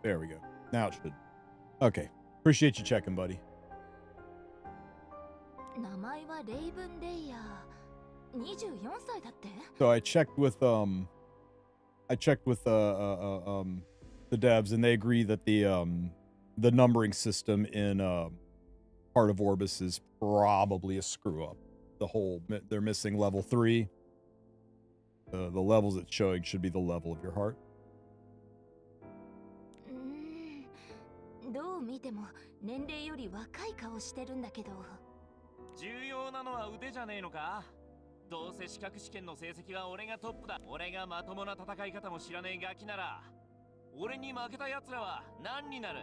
There we go. Now it should. Okay. Appreciate you checking, buddy. So I checked with the devs, and they agree that the numbering system in part of Orbis is probably a screw up. They're missing level 3. The levels it's showing should be the level of your heart. どう見ても年齢より若い顔してるんだけど。重要なのは腕じゃねえのか？どうせ資格試験の成績は俺がトップだ。俺がまともな戦い方も知らねえガキなら、俺に負けた奴らは何になる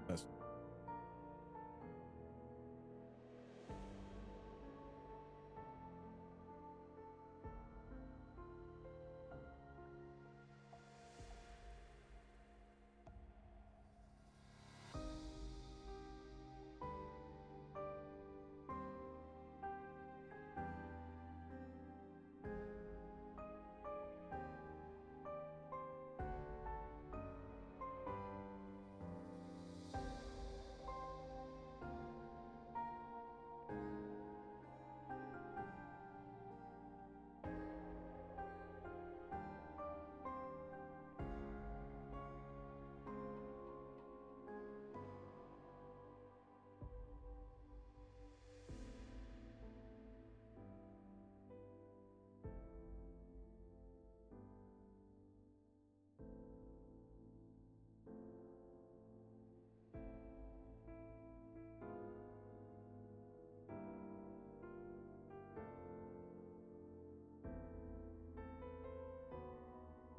？Yes.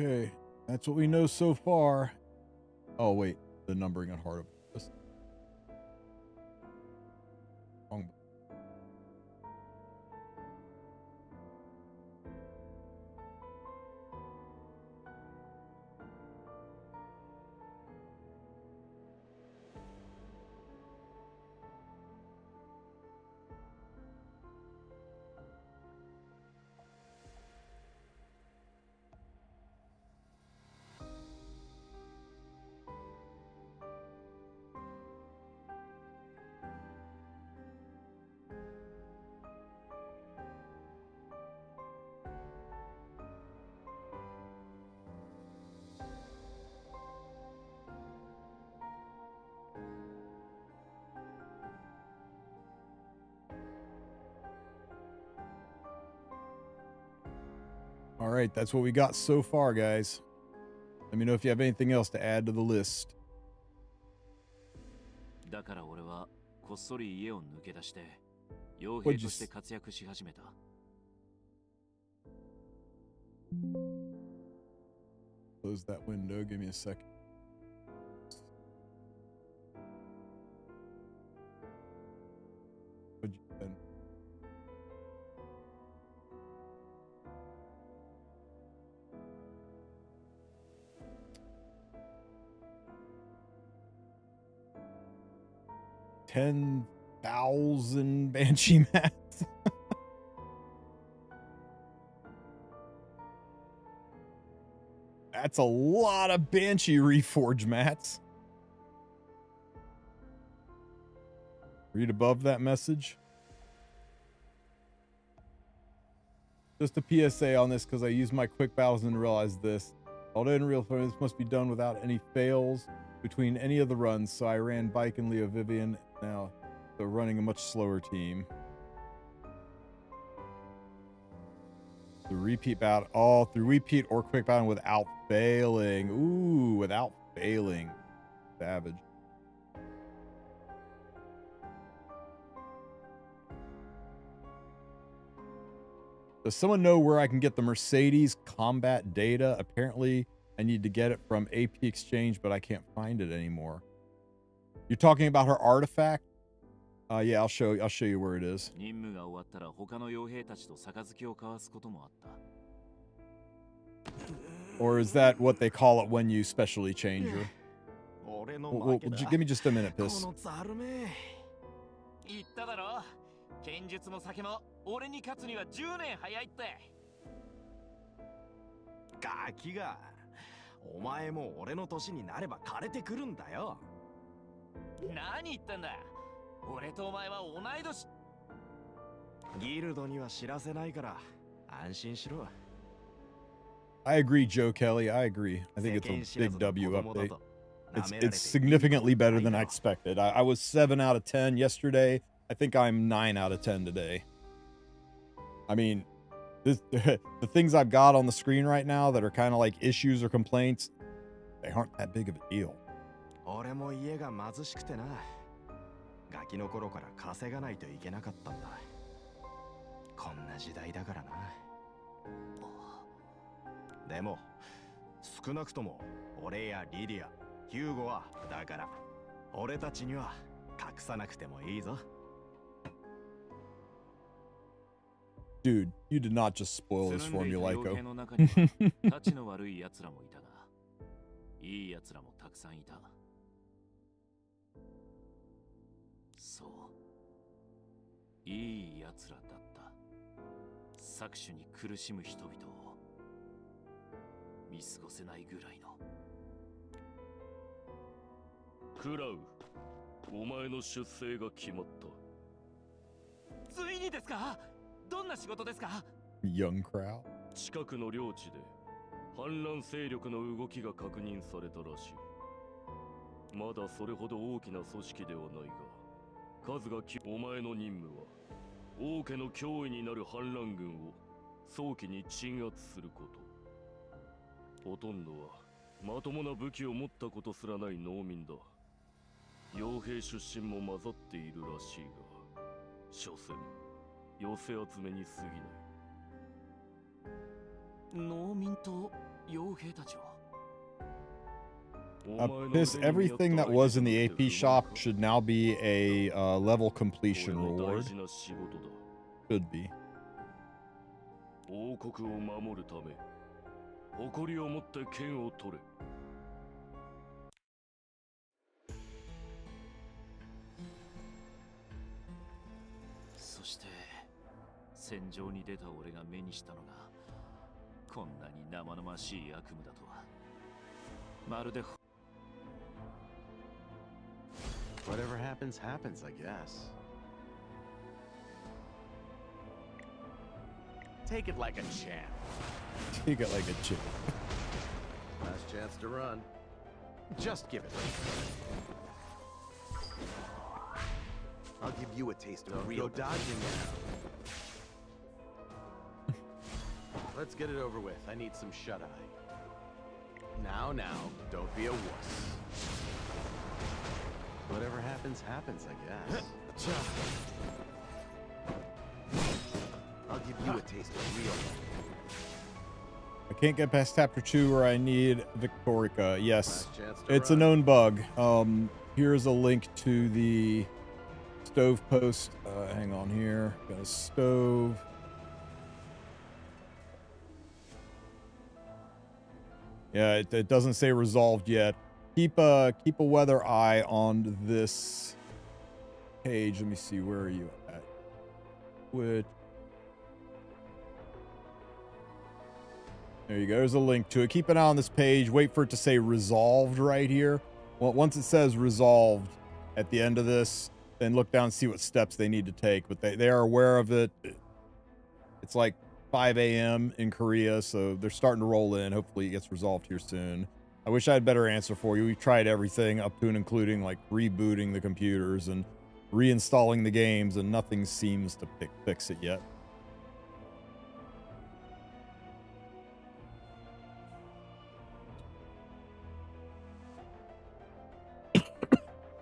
Okay, that's what we know so far. Oh wait, the numbering on heart of this. Wrong. All right, that's what we got so far, guys. Let me know if you have anything else to add to the list. だから俺はこっそり家を抜け出して傭兵として活躍し始めた。Close that window. Give me a second. What'd you say? $10,000 Banshee mats. That's a lot of Banshee Reforge mats. Read above that message. Just a PSA on this because I used my quick battles and realized this. Although in real time, this must be done without any fails between any of the runs. So I ran Bike and Leo Vivian. Now they're running a much slower team. The repeat battle, all through repeat or quick battle without failing. Ooh, without failing. Savage. Does someone know where I can get the Mercedes combat data? Apparently, I need to get it from AP Exchange, but I can't find it anymore. You're talking about her artifact? Yeah, I'll show you where it is. Or is that what they call it when you specially change her? Well, give me just a minute, Piss. ガキが。お前も俺の年になれば枯れてくるんだよ。何言ってんだ。俺とお前は同い年。ギルドには知らせないから安心しろ。I agree, Joe Kelly. I agree. I think it's a big W update. It's significantly better than I expected. I was 7 out of 10 yesterday. I think I'm 9 out of 10 today. I mean, the things I've got on the screen right now that are kind of like issues or complaints, they aren't that big of a deal. 俺も家が貧しくてな。ガキの頃から稼がないといけなかったんだ。こんな時代だからな。でも少なくとも俺やリディア、ヒューゴはだから俺たちには隠さなくてもいいぞ。Dude, you did not just spoil this for me, Lyko. たちの悪い奴らもいたが、いい奴らもたくさんいた。そう、いい奴らだった。搾取に苦しむ人々を見過ごせないぐらいの。クラウ、お前の出征が決まった。ついにですか？どんな仕事ですか？ Young Krau. 近くの領地で反乱勢力の動きが確認されたらしい。まだそれほど大きな組織ではないが、数がお前の任務は王家の脅威になる反乱軍を早期に鎮圧すること。ほとんどはまともな武器を持ったことすらない農民だ。傭兵出身も混ざっているらしいが、所詮寄せ集めに過ぎない。農民と傭兵たちはeverything that was in the AP shop should now be a level completion reward. Should be. 王国を守るため、誇りを持って剣を取れ。そして戦場に出た俺が目にしたのが、こんなに生々しい悪夢だとは。まるで Whatever happens, happens, I guess. Take it like a champ. Take it like a chip. Last chance to run. Just give it. I'll give you a taste of real dodging now. Let's get it over with. I need some shut-eye. Now, don't be a wuss. Whatever happens, happens, I guess. I'll give you a taste of real. I can't get past chapter 2 where I need Victorica. Yes, it's a known bug. Here's a link to the stove post. Hang on here. Got a stove. Yeah, it doesn't say resolved yet. Keep a weather eye on this page. Let me see. Where are you at? Which? There you go. There's a link to it. Keep an eye on this page. Wait for it to say resolved right here. Well, once it says resolved at the end of this, then look down and see what steps they need to take. But they are aware of it. It's like 5 a.m. in Korea, so they're starting to roll in. Hopefully it gets resolved here soon. I wish I had a better answer for you. We've tried everything up to and including like rebooting the computers and reinstalling the games, and nothing seems to fix it yet.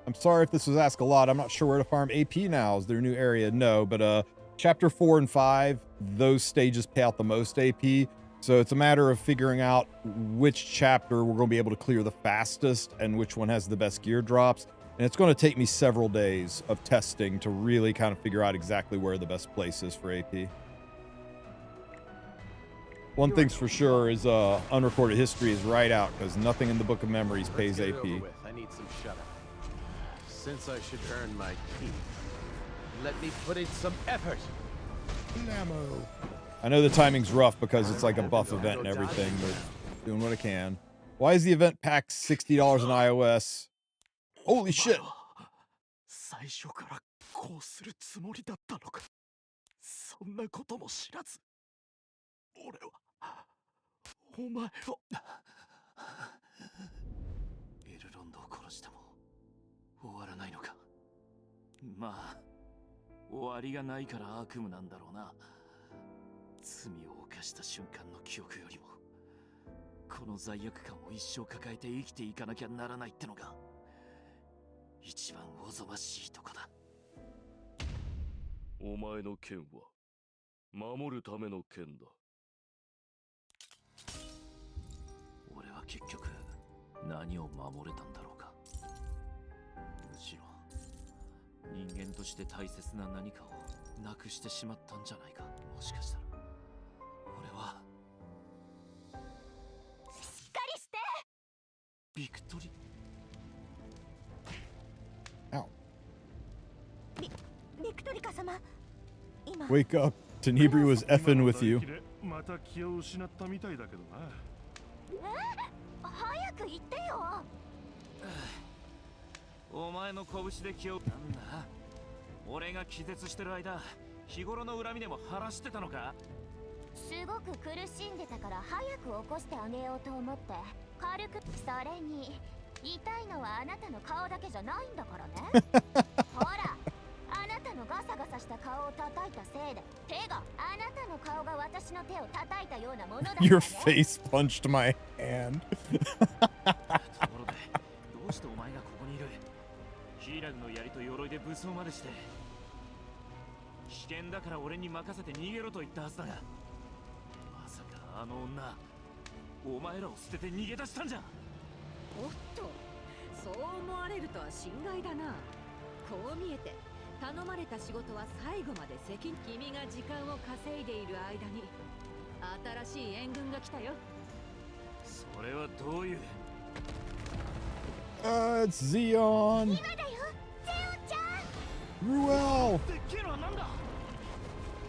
I'm sorry if this was asked a lot. I'm not sure where to farm AP now. Is there a new area? No, but chapter 4 and 5, those stages pay out the most AP. So it's a matter of figuring out which chapter we're going to be able to clear the fastest and which one has the best gear drops. And it's going to take me several days of testing to really kind of figure out exactly where the best place is for AP. One thing's for sure is unrecorded history is right out because nothing in the Book of Memories pays AP. I need some shut-eye. Since I should earn my keep, let me put in some effort. I know the timing's rough because it's like a buff event and everything, but Doing what I can. Why is the event pack $60 on iOS? Holy shit. 最初からこうするつもりだったのか。そんなことも知らず。俺はお前をエルロンドを殺しても終わらないのか。まあ終わりがないから悪夢なんだろうな。罪を犯した瞬間の記憶よりもこの罪悪感を一生抱えて生きていかなきゃならないってのが一番おぞましいとこだ。お前の剣は守るための剣だ。俺は結局何を守れたんだろうか。むしろ人間として大切な何かをなくしてしまったんじゃないか。もしかしたら俺はしっかりして。ビクトリ Ow. ビクトリカ様、今 Wake up. Tenebri was effing with you. また気を失ったみたいだけどな。早く言ってよ。お前の拳で気を。なんだ俺が気絶してる間日頃の恨みでも晴らしてたのか。すごく苦しんでたから早く起こしてあげようと思って軽く。それに痛いのはあなたの顔だけじゃないんだからね。ほら、あなたのガサガサした顔を叩いたせいで手が、あなたの顔が私の手を叩いたようなものだからね。 Your face punched my hand. ところでどうしてお前がここにいる。ヒーラグの槍と鎧で武装までして。危険だから俺に任せて逃げろと言ったはずだが、まさかあの女お前らを捨てて逃げ出したんじゃ。おっと、そう思われるとは心外だな。こう見えて頼まれた仕事は最後まで責任。君が時間を稼いでいる間に新しい援軍が来たよ。それはどういう。It's Zeon. 今だよ、ゼオちゃん。 Ruel. でっけえのはなんだ。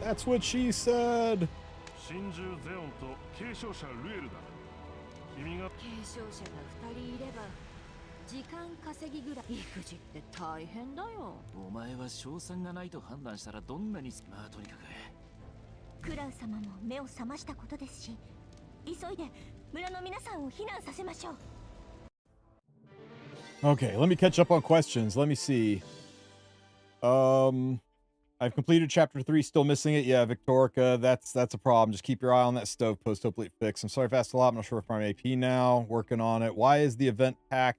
That's what she said. 真珠ゼオンと継承者ルエルだ。君が継承者が2人いれば時間稼ぎぐらい。育児って大変だよ。お前は賞賛がないと判断したらどんなに。まあとにかくクラウ様も目を覚ましたことですし、急いで村の皆さんを避難させましょう。 Okay, let me catch up on questions. Let me see. I've completed chapter 3, still missing it. Yeah, Victorica, that's a problem. Just keep your eye on that stove post, hopefully it fixed. I'm sorry if I asked a lot. I'm not sure if I'm AP now. Working on it. Why is the event pack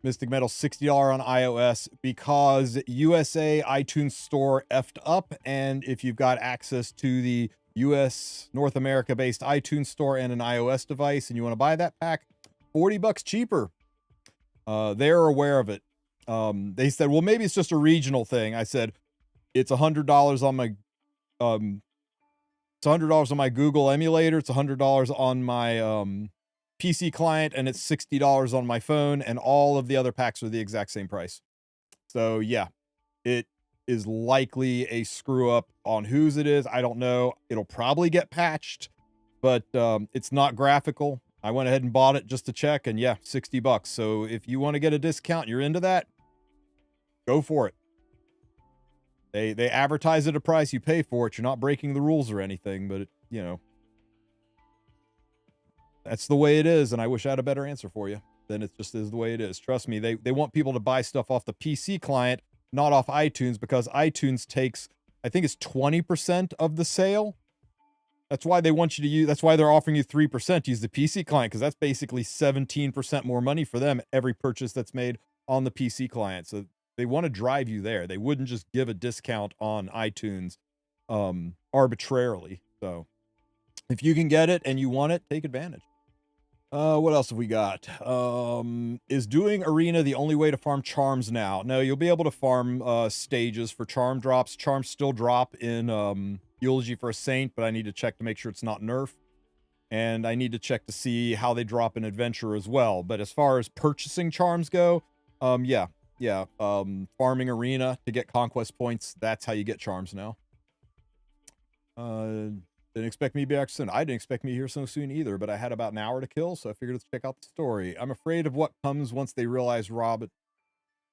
Mystic Metal $60 on iOS? Because USA iTunes Store effed up, and if you've got access to the US North America based iTunes Store and an iOS device and you want to buy that pack, $40 cheaper. They're aware of it. They said, well, maybe it's just a regional thing. I said, it's $100 on my it's $100 on my Google emulator, it's $100 on my PC client, and it's $60 on my phone, and all of the other packs are the exact same price. So yeah, it is likely a screw up on whose it is. I don't know. It'll probably get patched, but it's not graphical. I went ahead and bought it just to check, and yeah, $60. So if you want to get a discount, you're into that, go for it. They advertise at a price, you pay for it. You're not breaking the rules or anything, but you know, that's the way it is. And I wish I had a better answer for you. Then it just is the way it is. Trust me, they want people to buy stuff off the PC client, not off iTunes, because iTunes takes, I think it's 20% of the sale. That's why they want you to use, that's why they're offering you 3% to use the PC client, because that's basically 17% more money for them every purchase that's made on the PC client. So they want to drive you there. They wouldn't just give a discount on iTunes arbitrarily. So if you can get it and you want it, take advantage. What else have we got? Is doing arena the only way to farm charms now? No, you'll be able to farm stages for charm drops. Charms still drop in Eulogy for a Saint, but I need to check to make sure it's not nerf. And I need to check to see how they drop in Adventure as well. But as far as purchasing charms go, yeah. Farming arena to get conquest points. That's how you get charms now. Didn't expect me to be back soon. I didn't expect me here so soon either, but I had about an hour to kill, so I figured let's check out the story. I'm afraid of what comes once they realize Robin.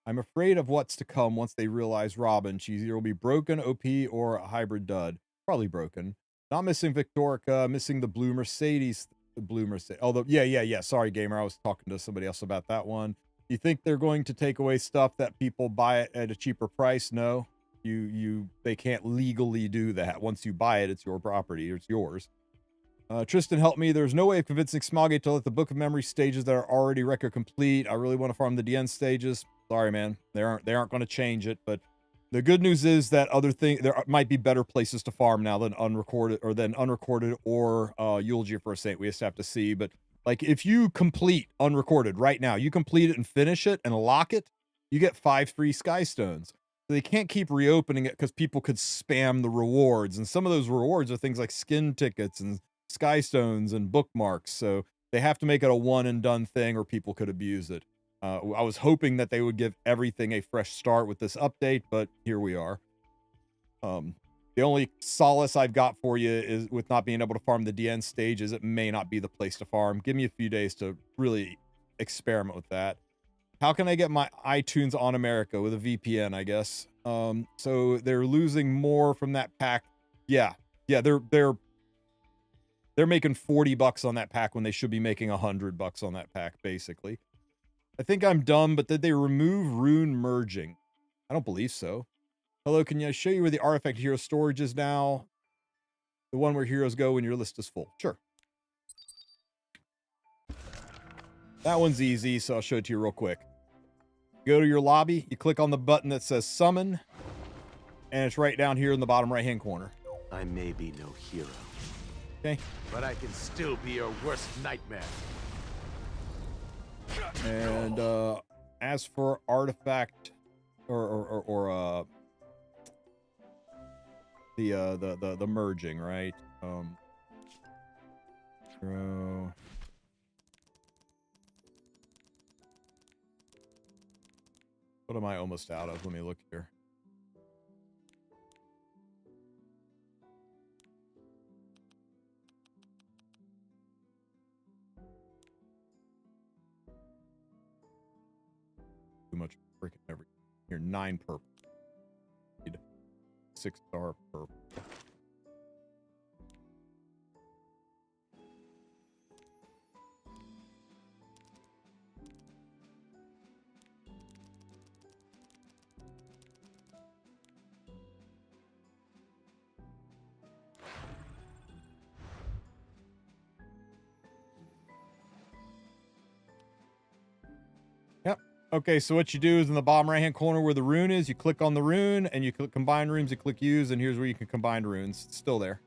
I'm afraid of what's to come once they realize Robin. She either will be broken, OP, or a hybrid dud. Probably broken. Not missing Victorica, missing the blue Mercedes. The blue Mercedes. Although, yeah. Sorry, gamer. I was talking to somebody else about that one. You think they're going to take away stuff that people buy it at a cheaper price? No. They can't legally do that. Once you buy it, it's your property. It's yours. Tristen, help me. There's no way of convincing Smilegate to let the Book of Memory stages that are already record complete. I really want to farm the DN stages. Sorry, man. They aren't going to change it. But the good news is that there might be better places to farm now than unrecorded or Eulogy for a Saint. We just have to see. But like, if you complete unrecorded right now, you complete it and finish it and lock it, you get 5 free Sky Stones. So they can't keep reopening it because people could spam the rewards, and some of those rewards are things like skin tickets and Sky Stones and bookmarks. So they have to make it a one and done thing, or people could abuse it. I was hoping that they would give everything a fresh start with this update, but here we are. The only solace I've got for you is with not being able to farm the DN stage is it may not be the place to farm. Give me a few days to really experiment with that. How can I get my iTunes on America? With a VPN, I guess. So they're losing more from that pack. Yeah, they're making $40 on that pack when they should be making $100 on that pack, basically. I think I'm dumb, but did they remove rune merging? I don't believe so. Hello, can I show you where the artifact hero storage is now? The one where heroes go when your list is full. Sure. That one's easy, so I'll show it to you real quick. Go to your lobby, you click on the button that says summon, and it's right down here in the bottom right hand corner. I may be no hero. Okay. But I can still be your worst nightmare. And as for artifact or the merging, right? What am I almost out of? Let me look here. Too much freaking everything. Here, 9 purple. Need 6-star purple. Okay, so what you do is in the bottom right-hand corner where the rune is, you click on the rune, and you click Combine Runes, you click Use, and here's where you can combine runes. It's still there.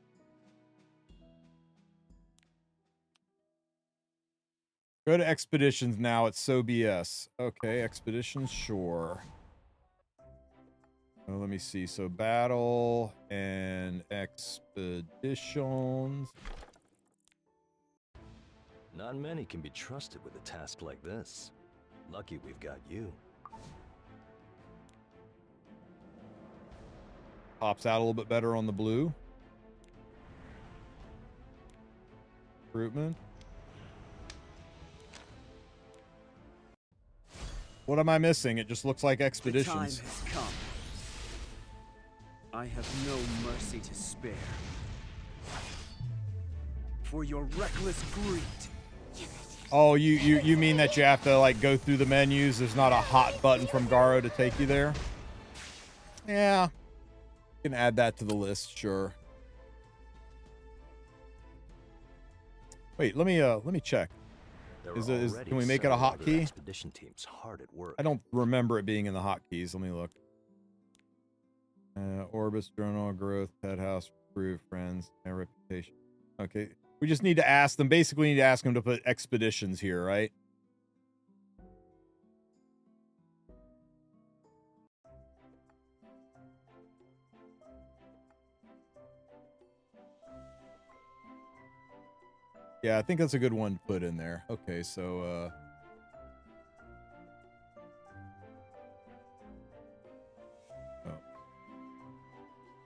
Go to Expeditions now. It's so BS. Okay, Expeditions, sure. Oh, let me see. So Battle and Expeditions. Not many can be trusted with a task like this. Lucky we've got you. Pops out a little bit better on the blue. Recruitment. What am I missing? It just looks like Expeditions. The time has come. I have no mercy to spare. For your reckless greed. Oh, you mean that you have to like go through the menus? There's not a hot button from Garo to take you there? Yeah. You can add that to the list, sure. Wait, let me check. Can we make it a hotkey? Expedition teams hard at work. I don't remember it being in the hotkeys. Let me look. Orbis, journal, growth, pet house, prove, friends, and reputation. Okay. We just need to ask them. Basically, need to ask them to put expeditions here, right? Yeah, I think that's a good one to put in there. Okay, so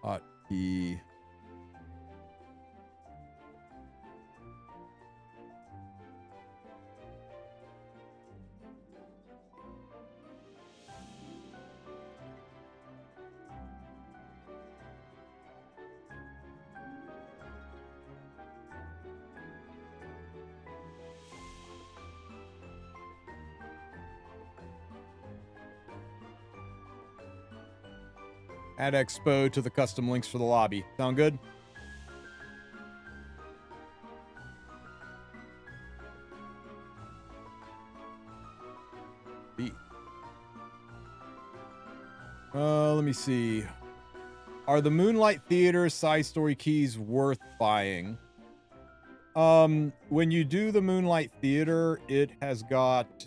hotkey. Add Expo to the custom links for the lobby. Sound good? Let me see. Are the Moonlight Theater side story keys worth buying? When you do the Moonlight Theater, it has got...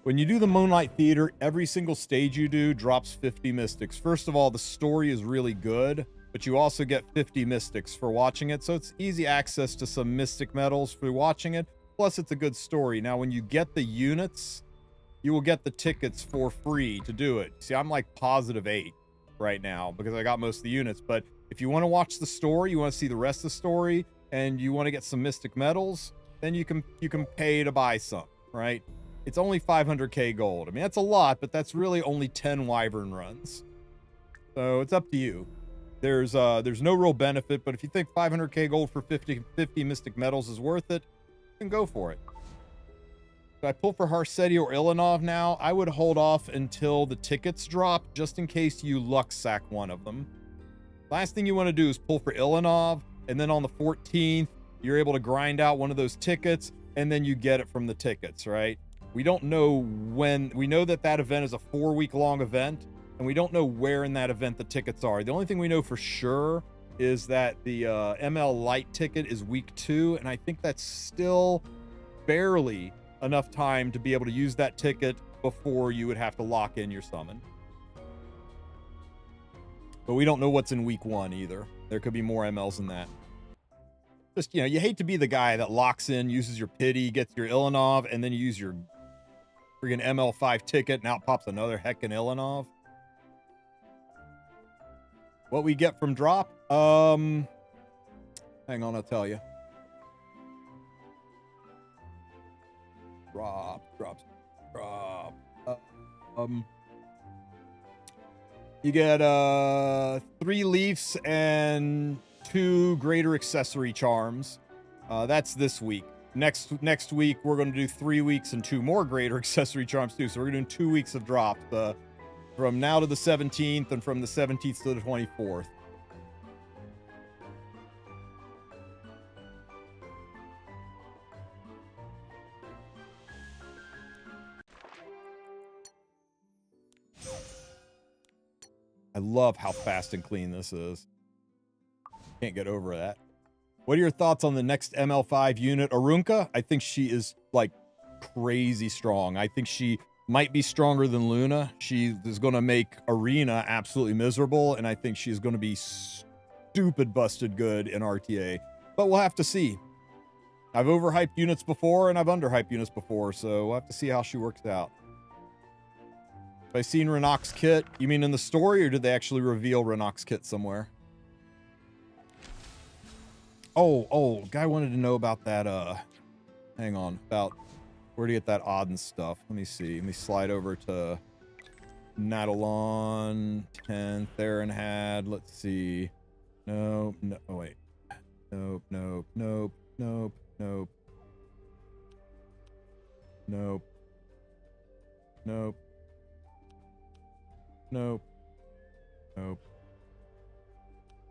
When you do the Moonlight Theater, every single stage you do drops 50 mystics. First of all, the story is really good, but you also get 50 mystics for watching it, so it's easy access to some mystic medals for watching it. Plus, it's a good story. Now, when you get the units, you will get the tickets for free to do it. See, I'm like +8 right now because I got most of the units. But if you want to watch the story, you want to see the rest of the story, and you want to get some mystic medals, then you can pay to buy some, right? It's only 500k gold. I mean, that's a lot, but that's really only 10 Wyvern runs. So it's up to you. There's no real benefit, but if you think 500k gold for 50 mystic medals is worth it, then go for it. If I pull for Harsetti or Ilanov now, I would hold off until the tickets drop, just in case you luck sack one of them. Last thing you want to do is pull for Ilanov, and then on the 14th, you're able to grind out one of those tickets, and then you get it from the tickets, right? We don't know when. We know that that event is a 4-week-long event, and we don't know where in that event the tickets are. The only thing we know for sure is that the ML Light ticket is week 2, and I think that's still barely enough time to be able to use that ticket before you would have to lock in your summon. But we don't know what's in week 1 either. There could be more MLs than that. Just, you know, you hate to be the guy that locks in, uses your pity, gets your Ilanov, and then you use your friggin' ML5 ticket, and out pops another heckin' Ilanov. What we get from drop? Hang on, I'll tell you. Drop. You get 3 leaves and 2 greater accessory charms. That's this week. Next week we're going to do 3 weeks and 2 more greater accessory charms too. So we're doing 2 weeks of drops from now to the 17th and from the 17th to the 24th. I love how fast and clean this is. Can't get over that. What are your thoughts on the next ML5 unit, Arunka? I think she is like crazy strong. I think she might be stronger than Luna. She is going to make Arena absolutely miserable, and I think she's going to be stupid busted good in RTA. But we'll have to see. I've overhyped units before, and I've underhyped units before, so we'll have to see how she works out. Have I seen Renok's kit? You mean in the story, or did they actually reveal Renok's kit somewhere? Oh, guy wanted to know about that, hang on, about where to get that Odin stuff. Let me see. Let me slide over to Natalon, 10, Theron. Let's see. No, oh, wait. Nope.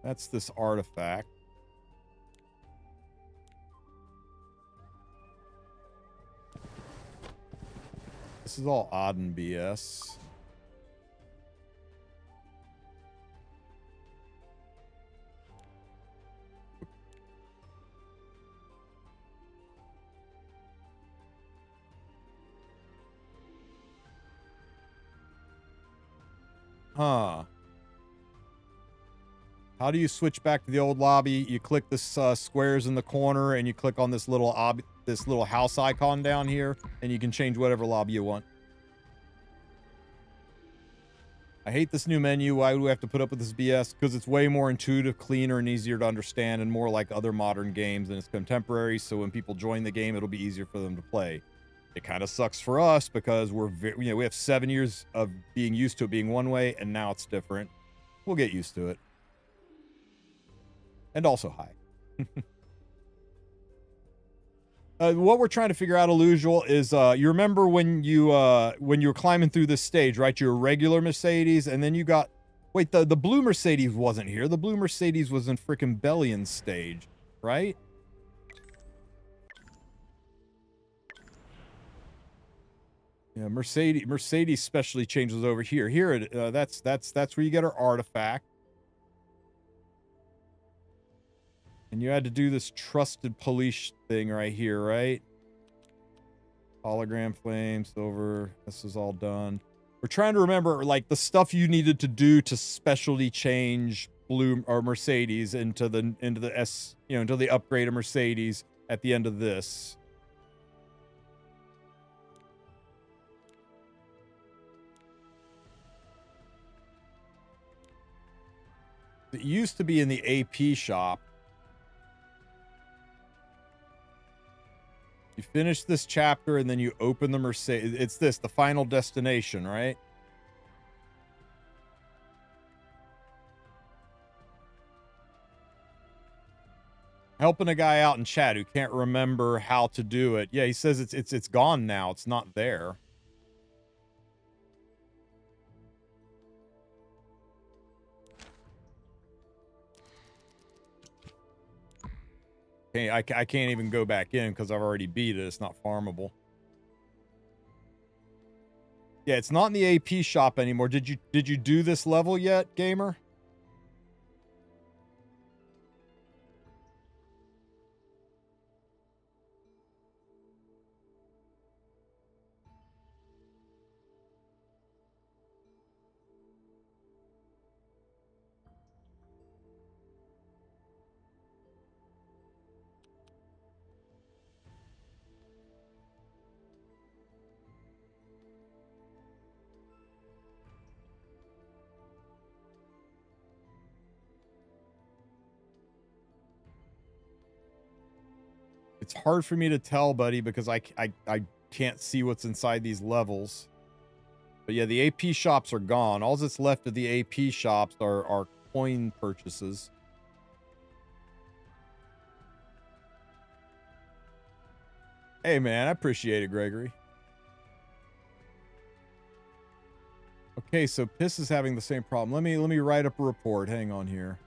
That's this artifact. This is all Odin BS. Huh. How do you switch back to the old lobby? You click the squares in the corner, and you click on this little house icon down here, and you can change whatever lobby you want. I hate this new menu. Why do we have to put up with this BS? Because it's way more intuitive, cleaner, and easier to understand, and more like other modern games, and it's contemporary, so when people join the game, it'll be easier for them to play. It kind of sucks for us because we have 7 years of being used to it being one way, and now it's different. We'll get used to it. And also hi. What we're trying to figure out, Illusual, is you remember when you were climbing through this stage, right? Your regular Mercedes, and then you got wait, the blue Mercedes wasn't here. The blue Mercedes was in frickin' Bellion's stage, right? Yeah, Mercedes specially changes over here. Here, that's where you get her artifact. And you had to do this trusted police thing right here, right? Hologram flame, silver. This is all done. We're trying to remember, like, the stuff you needed to do to specially change blue or Mercedes into the S, you know, into the upgraded Mercedes at the end of this. It used to be in the AP shop. You finish this chapter and then you open the Mercedes. It's this, the final destination, right? Helping a guy out in chat who can't remember how to do it. Yeah, he says it's gone now. It's not there. Okay, I can't even go back in because I've already beat it. It's not farmable. Yeah, it's not in the AP shop anymore. Did you do this level yet, gamer? It's hard for me to tell, buddy, because I can't see what's inside these levels. But yeah, the AP shops are gone. All that's left of the AP shops are coin purchases. Hey, man, I appreciate it, Gregory. Okay, so Piss is having the same problem. Let me write up a report. Hang on here.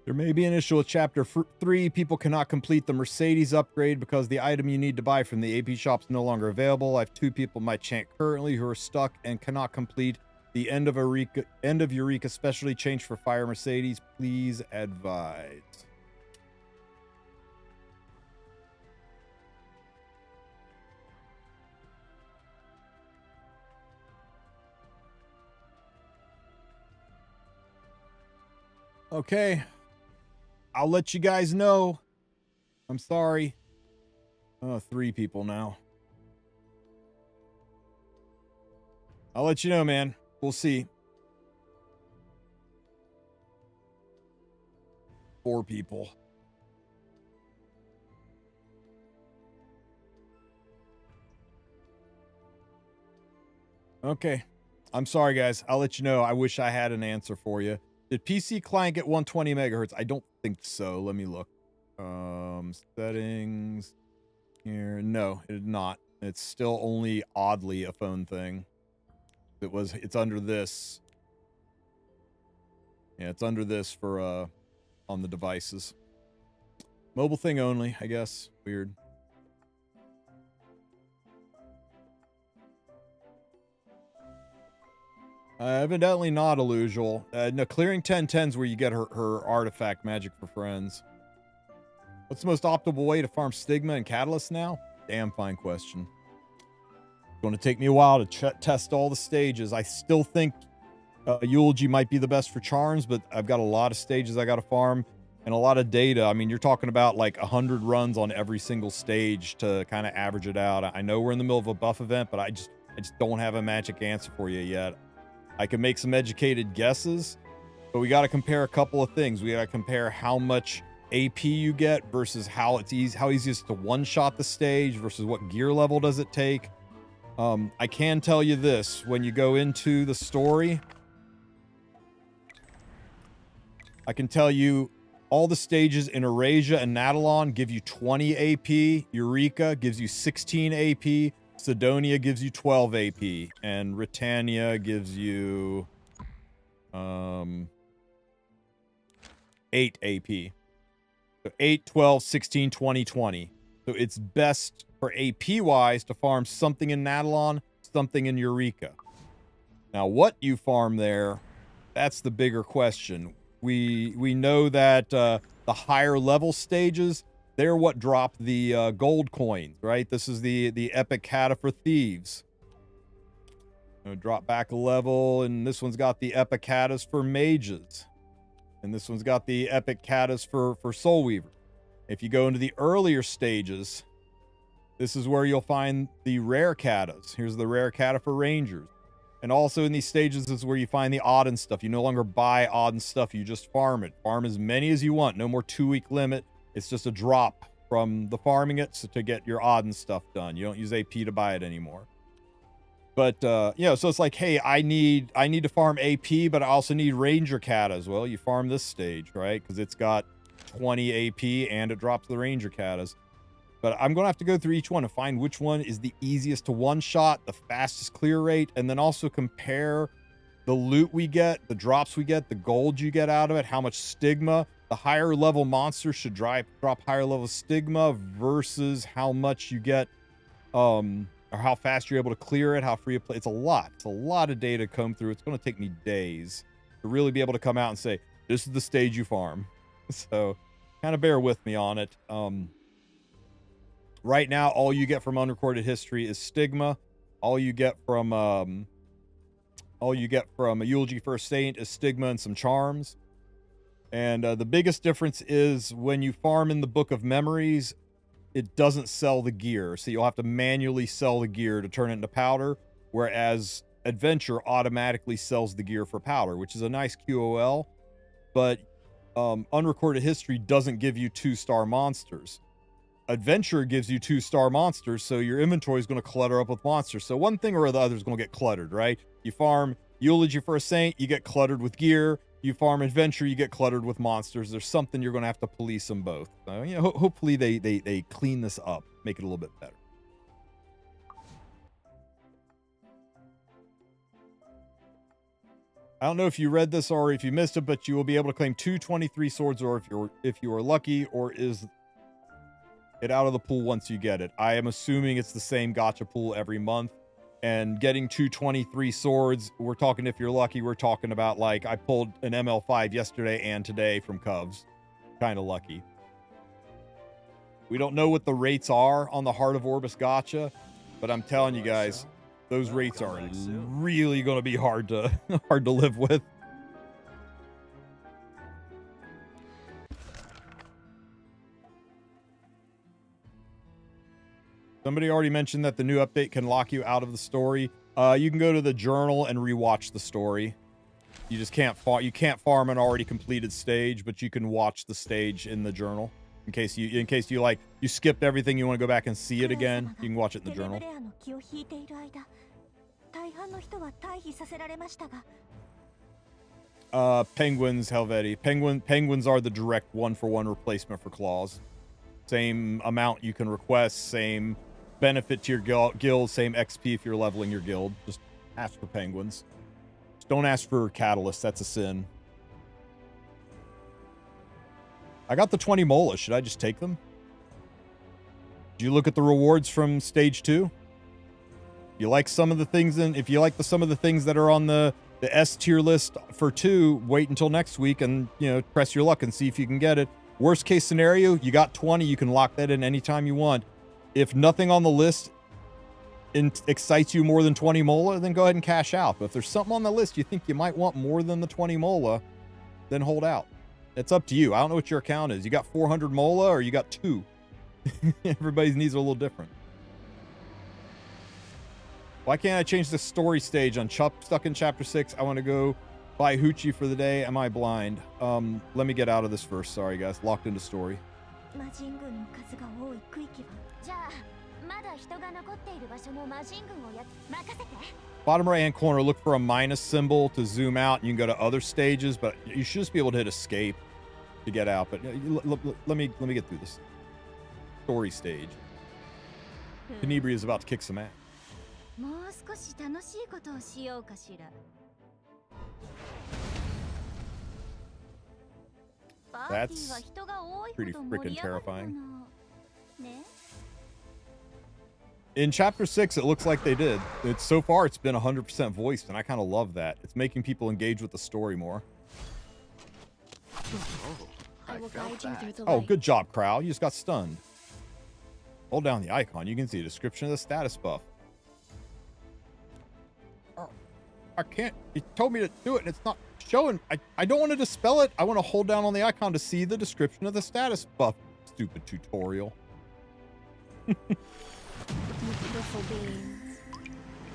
There may be an issue with Chapter 3. People cannot complete the Mercedes upgrade because the item you need to buy from the AP shop is no longer available. I have 2 people in my chat currently who are stuck and cannot complete the end of Eureka specially changed for Fire Mercedes. Please advise. Okay. I'll let you guys know. I'm sorry. Oh, 3 people now. I'll let you know, man. We'll see. 4 people. Okay. I'm sorry, guys. I'll let you know. I wish I had an answer for you. Did PC client get 120 megahertz? I don't think so. Let me look. Settings here. No, it did not. It's still only oddly a phone thing. It's under this. Yeah, it's under this for on the devices. Mobile thing only, I guess. Weird. Evidently not illusional. No, clearing 1010's where you get her artifact magic for friends. What's the most optimal way to farm Stigma and Catalyst now? Damn fine question. It's going to take me a while to test all the stages. I still think Eulogy might be the best for Charms, but I've got a lot of stages I got to farm and a lot of data. I mean, you're talking about like 100 runs on every single stage to kind of average it out. I know we're in the middle of a buff event, but I just don't have a magic answer for you yet. I can make some educated guesses, but we got to compare a couple of things. We got to compare how much AP you get versus how easy is to one-shot the stage versus what gear level does it take. I can tell you this, when you go into the story, I can tell you all the stages in Erasure and Natalon give you 20 AP, Eureka gives you 16 AP, Sidonia gives you 12 AP, and Britannia gives you 8 AP. So 8, 12, 16, 20, 20. So it's best for AP-wise to farm something in Natalon, something in Eureka. Now, what you farm there, that's the bigger question. We know that the higher level stages, they're what drop the gold coins, right? This is the Epic Kata for Thieves. Drop back a level, and this one's got the Epic Katas for Mages. And this one's got the Epic Katas for Soul Weaver. If you go into the earlier stages, this is where you'll find the rare Katas. Here's the rare Kata for Rangers. And also in these stages is where you find the Auden stuff. You no longer buy Auden stuff, you just farm it. Farm as many as you want. No more 2-week limit. It's just a drop from the farming it to get your Auden stuff done. You don't use AP to buy it anymore. But so it's like, hey, I need to farm AP, but I also need Ranger Katas. Well, you farm this stage, right? Because it's got 20 AP and it drops the Ranger Katas. But I'm going to have to go through each one and find which one is the easiest to one-shot, the fastest clear rate, and then also compare the loot we get, the drops we get, the gold you get out of it, how much Stigma. The higher level monsters should drop higher level Stigma versus how much you get, or how fast you're able to clear it, how free of play. It's a lot. It's a lot of data to comb through. It's going to take me days to really be able to come out and say, this is the stage you farm. So kind of bear with me on it. Right now, all you get from unrecorded history is Stigma. All you get from a Eulogy for a Saint is Stigma and some charms. And the biggest difference is when you farm in the Book of Memories, it doesn't sell the gear. So you'll have to manually sell the gear to turn it into powder, whereas Adventure automatically sells the gear for powder, which is a nice QOL. But unrecorded history doesn't give you 2-star monsters. Adventure gives you 2-star monsters, so your inventory is going to clutter up with monsters. So one thing or the other is going to get cluttered, right? You farm Eulogy for a Saint, you get cluttered with gear. You farm Adventure, you get cluttered with monsters. There's something you're going to have to police them both. Hopefully they clean this up, make it a little bit better. I don't know if you read this or if you missed it, but you will be able to claim 223 swords, or if you are lucky, or is it out of the pool once you get it. I am assuming it's the same gacha pool every month. And getting 223 swords, we're talking, if you're lucky, we're talking about, like, I pulled an ML5 yesterday and today from Cubs. Kind of lucky. We don't know what the rates are on the Heart of Orbis gacha, but I'm telling you guys, those rates are really going to be hard to live with. Somebody already mentioned that the new update can lock you out of the story. You can go to the journal and rewatch the story. You just can't farm an already completed stage, but you can watch the stage in the journal. In case you like, you skipped everything, you want to go back and see it again, you can watch it in the journal. Penguins, Helveti. Penguins are the direct 1-for-1 replacement for claws. Same amount you can request, same benefit to your guild, same XP if you're leveling your guild. Just Ask for penguins. Just don't ask for catalysts. That's a sin. I got the 20 mola. Should I just take them? Did you look at the rewards from stage 2? You like some of the things if you like some of the things that are on the S tier list for 2, wait until next week and, you know, press your luck and see if you can get it. Worst case scenario, you got 20, you can lock that in anytime you want. If nothing on the list excites you more than 20 mola, then go ahead and cash out. But if there's something on the list you think you might want more than the 20 mola, then hold out. It's up to you. I don't know what your account is. You got 400 mola or you got 2? Everybody's needs are a little different. Why can't I change the story stage on stuck in chapter 6? I want to go buy Hoochie for the day. Am I blind? Let me get out of this first. Sorry, guys. Locked into story. Bottom right hand corner, look for a minus symbol to zoom out, and you can go to other stages, but you should just be able to hit escape to get out. But let me get through this story stage. Tenebri is about to kick some ass. That's pretty freaking terrifying. In chapter 6, it looks like they did. So far, it's been 100% voiced, and I kind of love that. It's making people engage with the story more. Oh, good job, Krau. You just got stunned. Hold down the icon. You can see a description of the status buff. Oh, I can't. You told me to do it, and it's not showing. I don't want to dispel it. I want to hold down on the icon to see the description of the status buff. Stupid tutorial. Beautiful beings.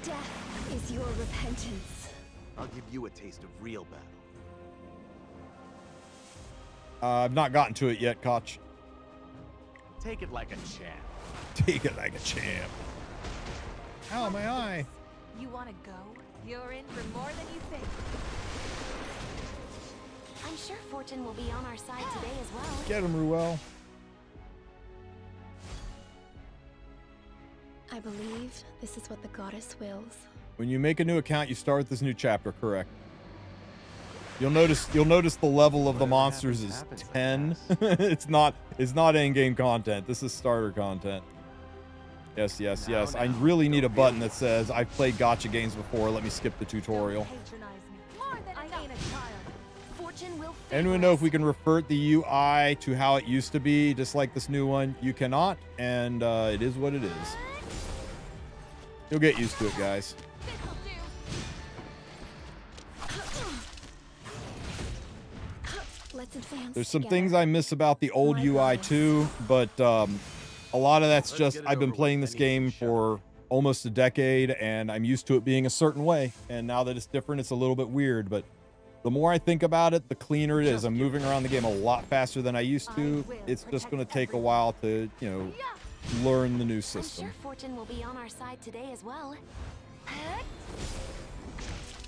Death is your repentance. I'll give you a taste of real battle. I've not gotten to it yet, Koch. Take it like a champ. Take it like a champ. Ow, my eye. You want to go? You're in for more than you think. I'm sure fortune will be on our side today as well. Get him, Ruel. I believe this is what the goddess wills. When you make a new account, you start with this new chapter, correct? You'll notice the level of the monsters is 10. it's not in-game content. This is starter content. Yes. I really need a button that says I've played gacha games before. Let me skip the tutorial. Anyone know if we can revert the UI to how it used to be, just like this new one? You cannot, and it is what it is. You'll get used to it, guys. There's some things I miss about the old UI too, but a lot of that's just I've been playing this game for almost a decade, and I'm used to it being a certain way. And now that it's different, it's a little bit weird, but the more I think about it, the cleaner it is. I'm moving around the game a lot faster than I used to. It's just going to take a while to, you know, learn the new system. I'm sure fortune will be on our side today as well.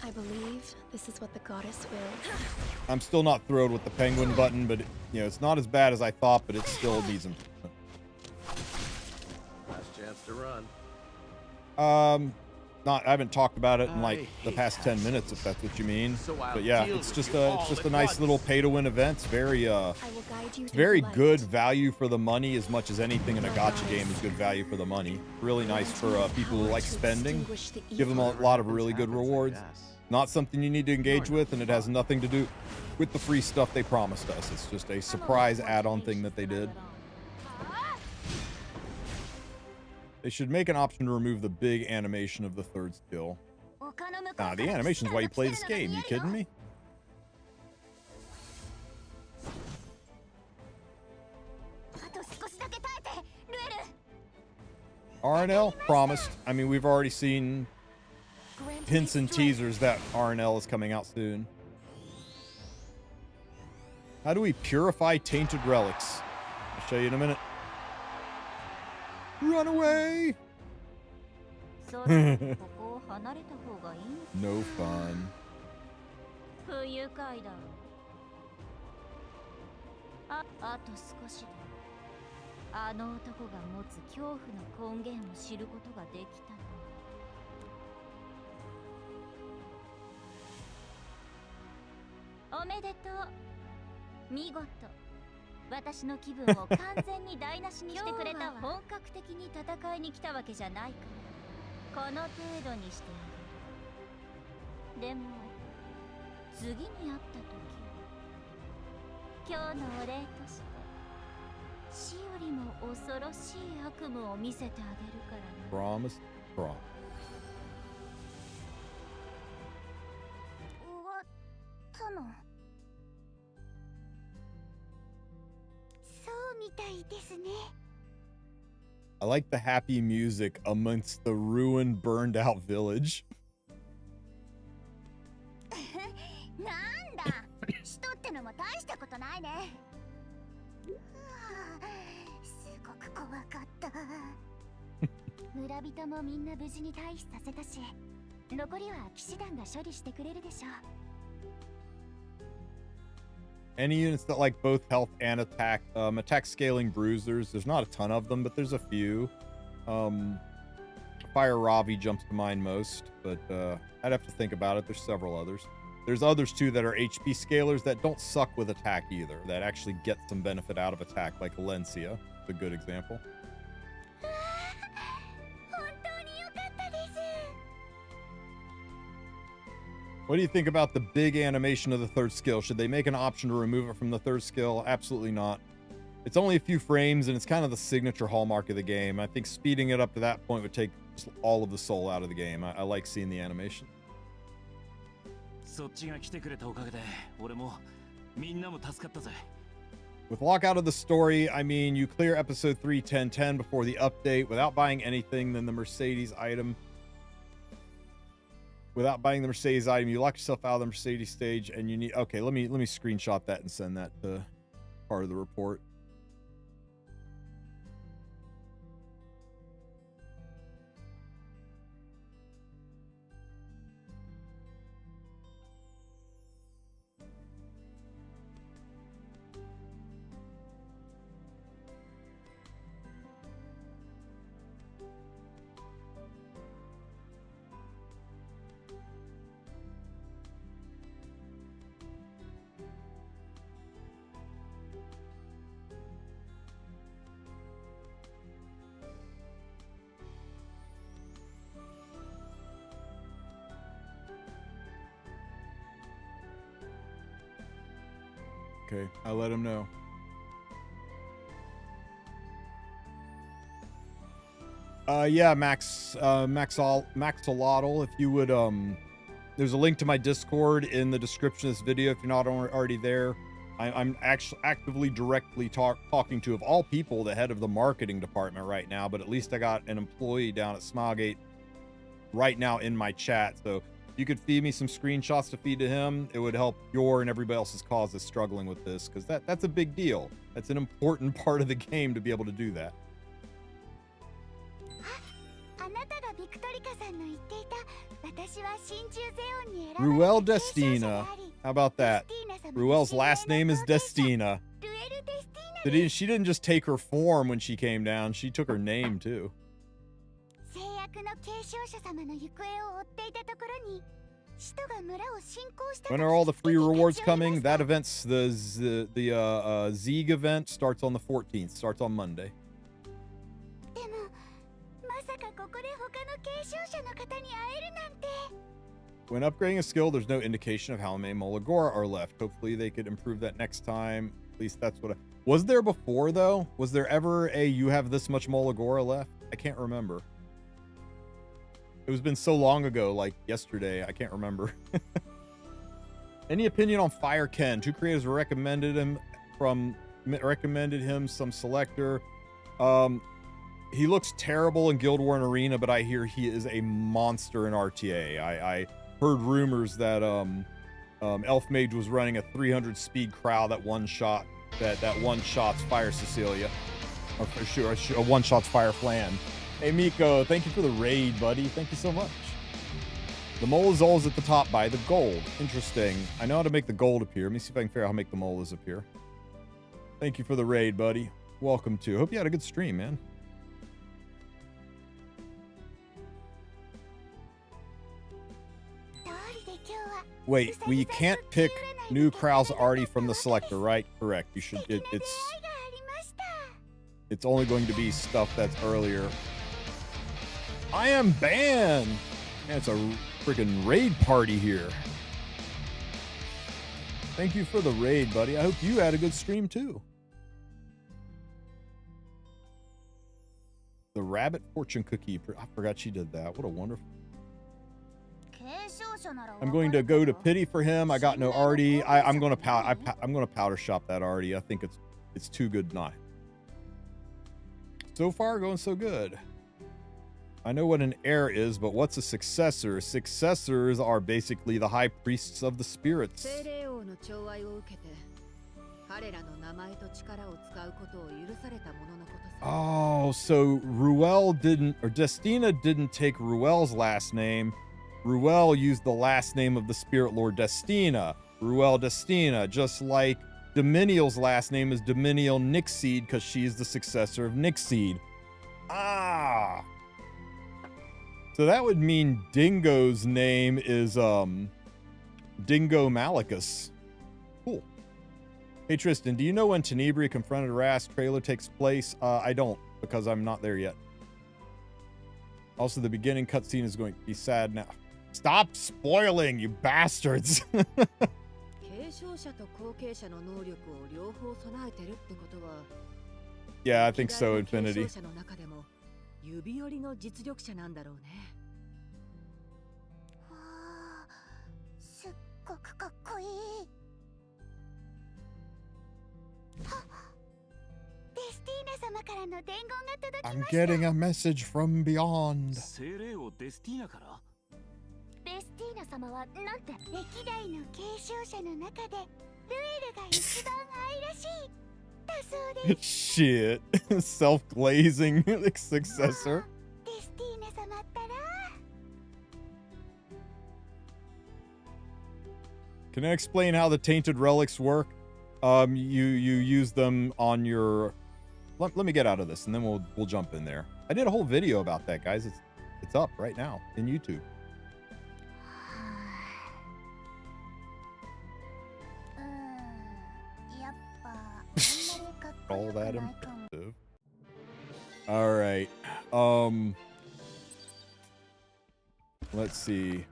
I believe this is what the goddess wills. I'm still not thrilled with the penguin button, but you know, it's not as bad as I thought, but it still needs improvement. Last chance to run. I haven't talked about it in like the past 10 minutes, if that's what you mean. But yeah, it's just a nice little pay-to-win event. It's very good value for the money, as much as anything in a gacha game is good value for the money. Really nice for people who like spending. Give them a lot of really good rewards. Not something you need to engage with, and it has nothing to do with the free stuff they promised us. It's just a surprise add-on thing that they did. They should make an option to remove the big animation of the third skill. Nah, the animation's why you play this game. You kidding me? RNL? Promised. I mean, we've already seen hints and teasers that RNL is coming out soon. How do we purify tainted relics? I'll show you in a minute. Run away! No fun. おめでとう。見事私の気分を完全に台無しにしてくれたわ。本格的に戦いに来たわけじゃないからこの程度にしてあげる。でも次に会った時、今日のお礼として死よりも恐ろしい悪夢を見せてあげるからね。 Promise. Promise. 終わったの？そうみたいですね。 I like the happy music amongst the ruined, burned out village. なんだ、使徒ってのも大したことないね。すごく怖かった。村人もみんな無事に退避させたし、残りは騎士団が処理してくれるでしょう。 Any units that like both health and attack, attack scaling bruisers. There's not a ton of them, but there's a few. Fire Ravi jumps to mind most, but I'd have to think about it. There's several others. There's others too that are HP scalers that don't suck with attack either, that actually get some benefit out of attack, like Valencia, a good example. What do you think about the big animation of the third skill? Should they make an option to remove it from the third skill? Absolutely not. It's only a few frames, and it's kind of the signature hallmark of the game. I think speeding it up to that point would take just all of the soul out of the game. I like seeing the animation. With lockout of the story, I mean, you clear episode 3:10:10 before the update without buying anything, then the Mercedes item. Without buying the Mercedes item, you lock yourself out of the Mercedes stage, and you need. Okay, let me screenshot that and send that to part of the report. Okay, I let him know. Yeah, Maxolotl, if you would, there's a link to my Discord in the description of this video if you're not already there. I'm actually actively directly talking to, of all people, the head of the marketing department right now, but at least I got an employee down at Smilegate right now in my chat, so you could feed me some screenshots to feed to him. It would help your and everybody else's cause that's struggling with this, because that's a big deal. That's an important part of the game to be able to do that. Ruel Destina. How about that? Ruel's last name is Destina. She didn't just take her form when she came down, she took her name too. When are all the free rewards coming? That event's the Zeeg event starts on the 14th, starts on Monday. When upgrading a skill, there's no indication of how many Molagora are left. Hopefully they could improve that next time. At least that's what was there before though? Was there ever a you have this much Molagora left? I can't remember. It was been so long ago, like yesterday. I can't remember. Any opinion on Fire Ken? Two creators recommended him some selector. He looks terrible in Guild War and Arena, but I hear he is a monster in RTA. I heard rumors that Elf Mage was running a 300 speed Krau that one shots Fire Cecilia, or for sure a one shots Fire Flan. Hey Miko, thank you for the raid, buddy. Thank you so much. The mole is always at the top by the gold. Interesting. I know how to make the gold appear. Let me see if I can figure out how to make the moles appear. Thank you for the raid, buddy. Welcome to. Hope you had a good stream, man. Wait, we can't pick new Krau's already from the selector, right? Correct. You should. It's only going to be stuff that's earlier. I am banned. Man, it's a freaking raid party here. Thank you for the raid, buddy. I hope you had a good stream too. The rabbit fortune cookie. I forgot she did that. What a wonderful. I'm going to go to pity for him. I got no arty. I'm going to powder shop that arty. I think it's too good not. So far, going so good. I know what an heir is, but what's a successor? Successors are basically the high priests of the spirits. Oh, so Ruel didn't, or Destina didn't take Ruel's last name. Ruel used the last name of the spirit lord Destina. Ruel Destina, just like Dominial's last name is Dominial Nixseed because she's the successor of Nixseed. Ah! So that would mean Dingo's name is Dingo Malicus. Cool. Hey Tristen, do you know when Tenebria Confronted Rast trailer takes place? I don't, because I'm not there yet. Also, the beginning cutscene is going to be sad now. Stop spoiling, you bastards! Yeah, I think so, Infinity. I'm getting a message from beyond. Shit. Self-glazing successor. Can I explain how the tainted relics work? You use them on your... Let me get out of this and then we'll jump in there. I did a whole video about that, guys. It's up right now in YouTube. All that impressive. All right. Let's see.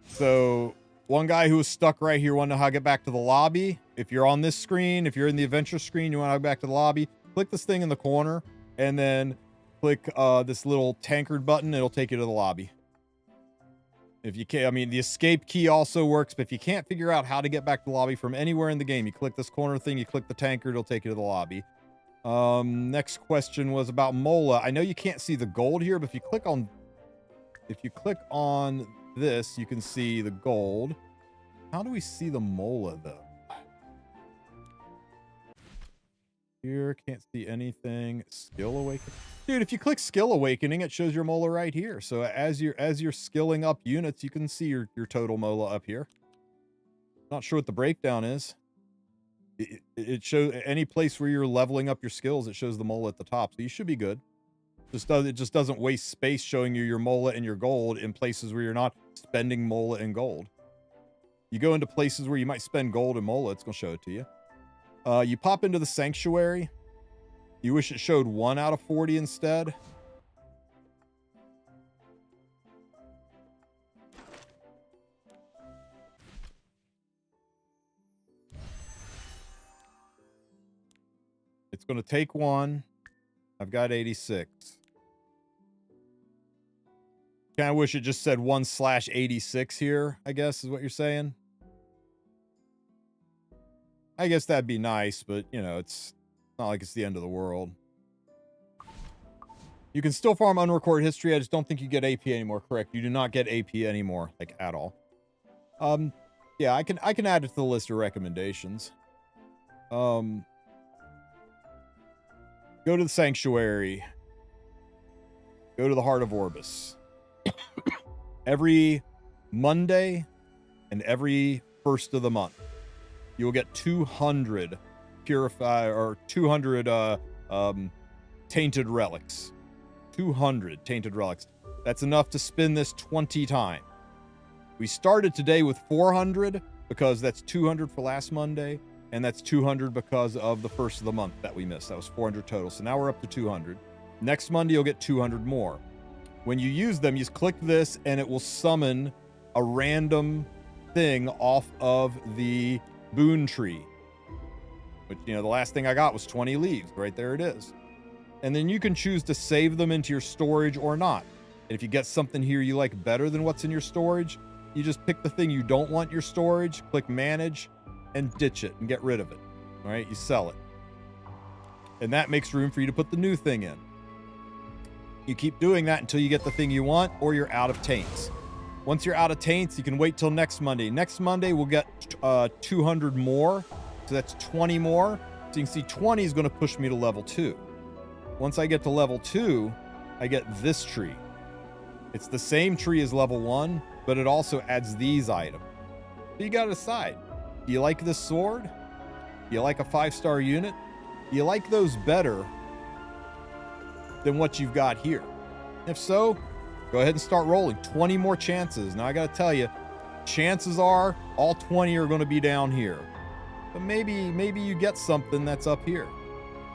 So one guy who was stuck right here wanted to know how to get back to the lobby. If you're on this screen, if you're in the adventure screen, you want to go back to the lobby, click this thing in the corner and then click this little tankard button. It'll take you to the lobby. If you can't, I mean, the escape key also works, but if you can't figure out how to get back to the lobby from anywhere in the game, you click this corner thing, you click the tankard, it'll take you to the lobby. Next question was about Mola. I know you can't see the gold here, but if you click on this, you can see the gold. How do we see the Mola though? Here, can't see anything. Skill awakening. Dude, if you click skill awakening, it shows your Mola right here. So as you're skilling up units, you can see your total Mola up here. Not sure what the breakdown is. It shows any place where you're leveling up your skills, it shows the Mola at the top. So you should be good. It just doesn't waste space showing you your Mola and your gold in places where you're not spending Mola and gold. You go into places where you might spend gold and Mola, it's going to show it to you. You pop into the sanctuary. You wish it showed 1 out of 40 instead. It's going to take 1. I've got 86. Kind of wish it just said 1/86 here, I guess is what you're saying. I guess that'd be nice, but, you know, it's not like it's the end of the world. You can still farm unrecorded history. I just don't think you get AP anymore. Correct. You do not get AP anymore, like, at all. Yeah, I can add it to the list of recommendations. Go to the Sanctuary. Go to the Heart of Orbis. Every Monday and every first of the month, you'll get 200 tainted relics. 200 tainted relics. That's enough to spin this 20 times. We started today with 400 because that's 200 for last Monday, and that's 200 because of the first of the month that we missed. That was 400 total. So now we're up to 200. Next Monday, you'll get 200 more. When you use them, you just click this, and it will summon a random thing off of the boon tree. Which, you know, the last thing I got was 20 leaves. Right there it is. And then you can choose to save them into your storage or not. And if you get something here you like better than what's in your storage, you just pick the thing you don't want in your storage, click manage, and ditch it and get rid of it. All right, you sell it. And that makes room for you to put the new thing in. You keep doing that until you get the thing you want or you're out of taints. Once you're out of taints, you can wait till next Monday. Next Monday, we'll get 200 more. So that's 20 more. So you can see 20 is going to push me to level 2. Once I get to level 2, I get this tree. It's the same tree as level 1, but it also adds these items. So you got to decide. Do you like this sword? Do you like a 5-star unit? Do you like those better than what you've got here? If so, go ahead and start rolling. 20 more chances. Now I got to tell you, chances are all 20 are going to be down here. But maybe you get something that's up here.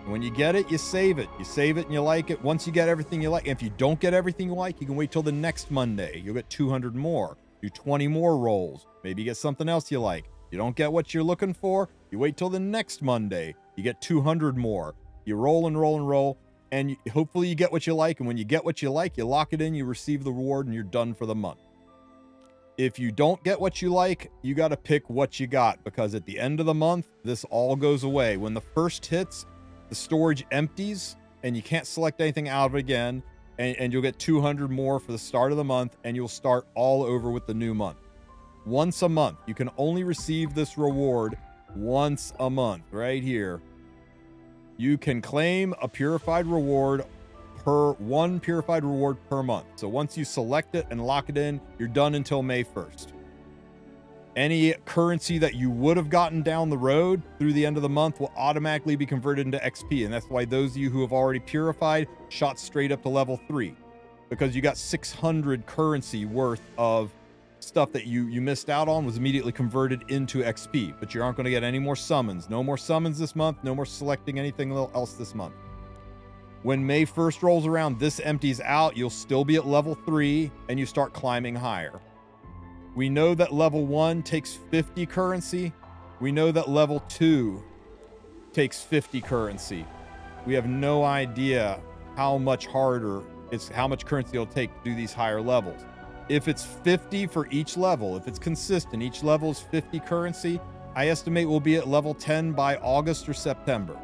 And when you get it, you save it. You save it and you like it. Once you get everything you like, if you don't get everything you like, you can wait till the next Monday. You'll get 200 more. Do 20 more rolls. Maybe you get something else you like. You don't get what you're looking for, you wait till the next Monday. You get 200 more. You roll and roll and roll, and hopefully you get what you like. And when you get what you like, you lock it in, you receive the reward, and you're done for the month. If you don't get what you like, you got to pick what you got, because at the end of the month, this all goes away. When the first hits, the storage empties, and you can't select anything out of it again, and you'll get 200 more for the start of the month, and you'll start all over with the new month. Once a month. You can only receive this reward once a month, right here. You can claim a purified reward one purified reward per month. So once you select it and lock it in, you're done until May 1st. Any currency that you would have gotten down the road through the end of the month will automatically be converted into XP. And that's why those of you who have already purified shot straight up to level 3, because you got 600 currency worth of stuff that you missed out on was immediately converted into XP. But you aren't going to get any more summons. No more summons this month. No more selecting anything else this month. When May 1st rolls around, this empties out. You'll still be at level 3, and you start climbing higher. We know that level 1 takes 50 currency. We know that level 2 takes 50 currency. We have no idea how much harder how much currency it'll take to do these higher levels. If it's 50 for each level, if it's consistent, each level is 50 currency, I estimate we'll be at level 10 by August or September.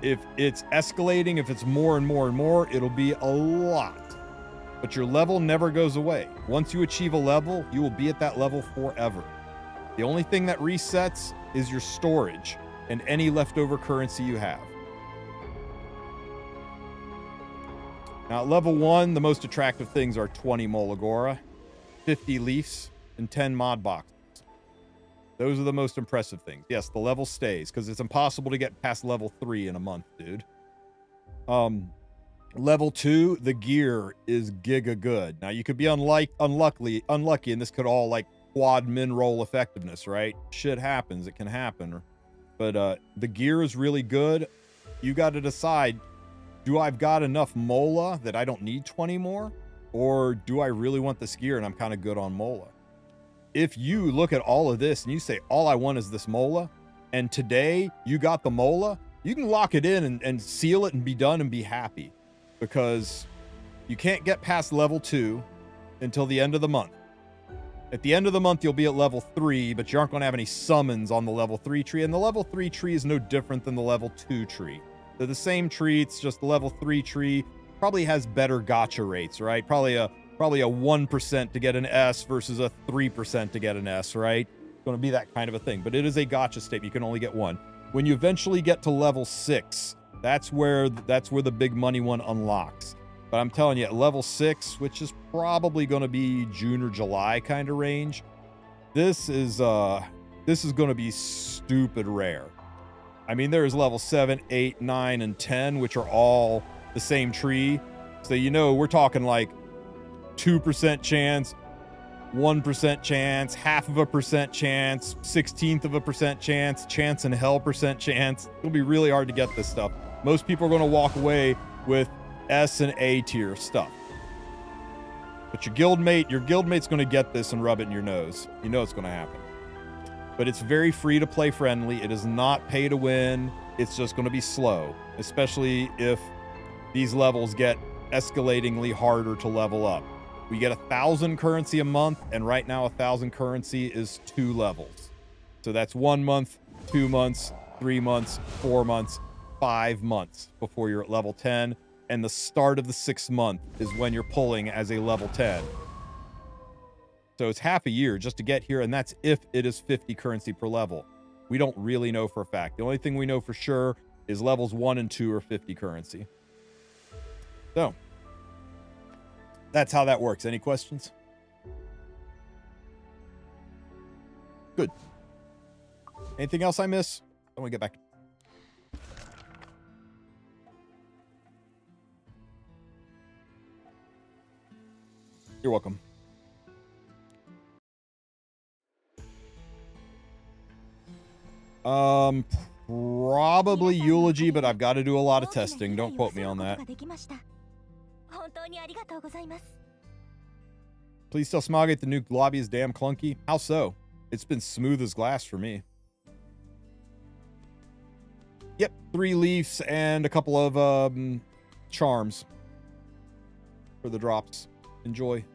If it's escalating, if it's more and more and more, it'll be a lot. But your level never goes away. Once you achieve a level, you will be at that level forever. The only thing that resets is your storage and any leftover currency you have. Now, at level 1, the most attractive things are 20 Molagora, 50 Leafs, and 10 mod boxes. Those are the most impressive things. Yes, the level stays, because it's impossible to get past level 3 in a month, dude. Level 2, the gear is giga good. Now, you could be unlucky, and this could all, like, quad min roll effectiveness, right? Shit happens. It can happen. But the gear is really good. You got to decide, do I've got enough Mola that I don't need 20 more? Or do I really want this gear and I'm kind of good on Mola? If you look at all of this and you say, all I want is this Mola, and today you got the Mola, you can lock it in and seal it and be done and be happy. Because you can't get past level 2 until the end of the month. At the end of the month, you'll be at level 3, but you aren't going to have any summons on the level 3 tree. And the level 3 tree is no different than the level 2 tree. They're the same tree, it's just the level 3 tree probably has better gacha rates, right? Probably a 1% to get an S versus a 3% to get an S, right? It's going to be that kind of a thing. But it is a gacha state. You can only get one. When you eventually get to level 6, that's where the big money one unlocks. But I'm telling you, at level 6, which is probably going to be June or July kind of range, this is going to be stupid rare. I mean, there's level 7, 8, 9, and 10, which are all the same tree. So, we're talking like 2% chance, 1% chance, 0.5% chance, 0.16% chance, chance in hell percent chance. It'll be really hard to get this stuff. Most people are going to walk away with S and A tier stuff. But your guildmate's going to get this and rub it in your nose. You know it's going to happen. But it's very free to play friendly. It is not pay to win. It's just going to be slow, especially if these levels get escalatingly harder to level up. We get 1,000 currency a month, and right now 1,000 currency is 2 levels. So that's 1 month, 2 months, 3 months, 4 months, 5 months before you're at level 10. And the start of the 6th month is when you're pulling as a level 10. So it's half a year just to get here, and that's if it is 50 currency per level. We don't really know for a fact. The only thing we know for sure is levels 1 and 2 are 50 currency. So that's how that works. Any questions? Good. Anything else I miss? I want to get back. You're welcome. Probably eulogy, but I've got to do a lot of testing. Don't quote me on that. Please tell Smilegate the new lobby is damn clunky. How so? It's been smooth as glass for me. Yep, 3 leaves and a couple of charms for the drops. Enjoy.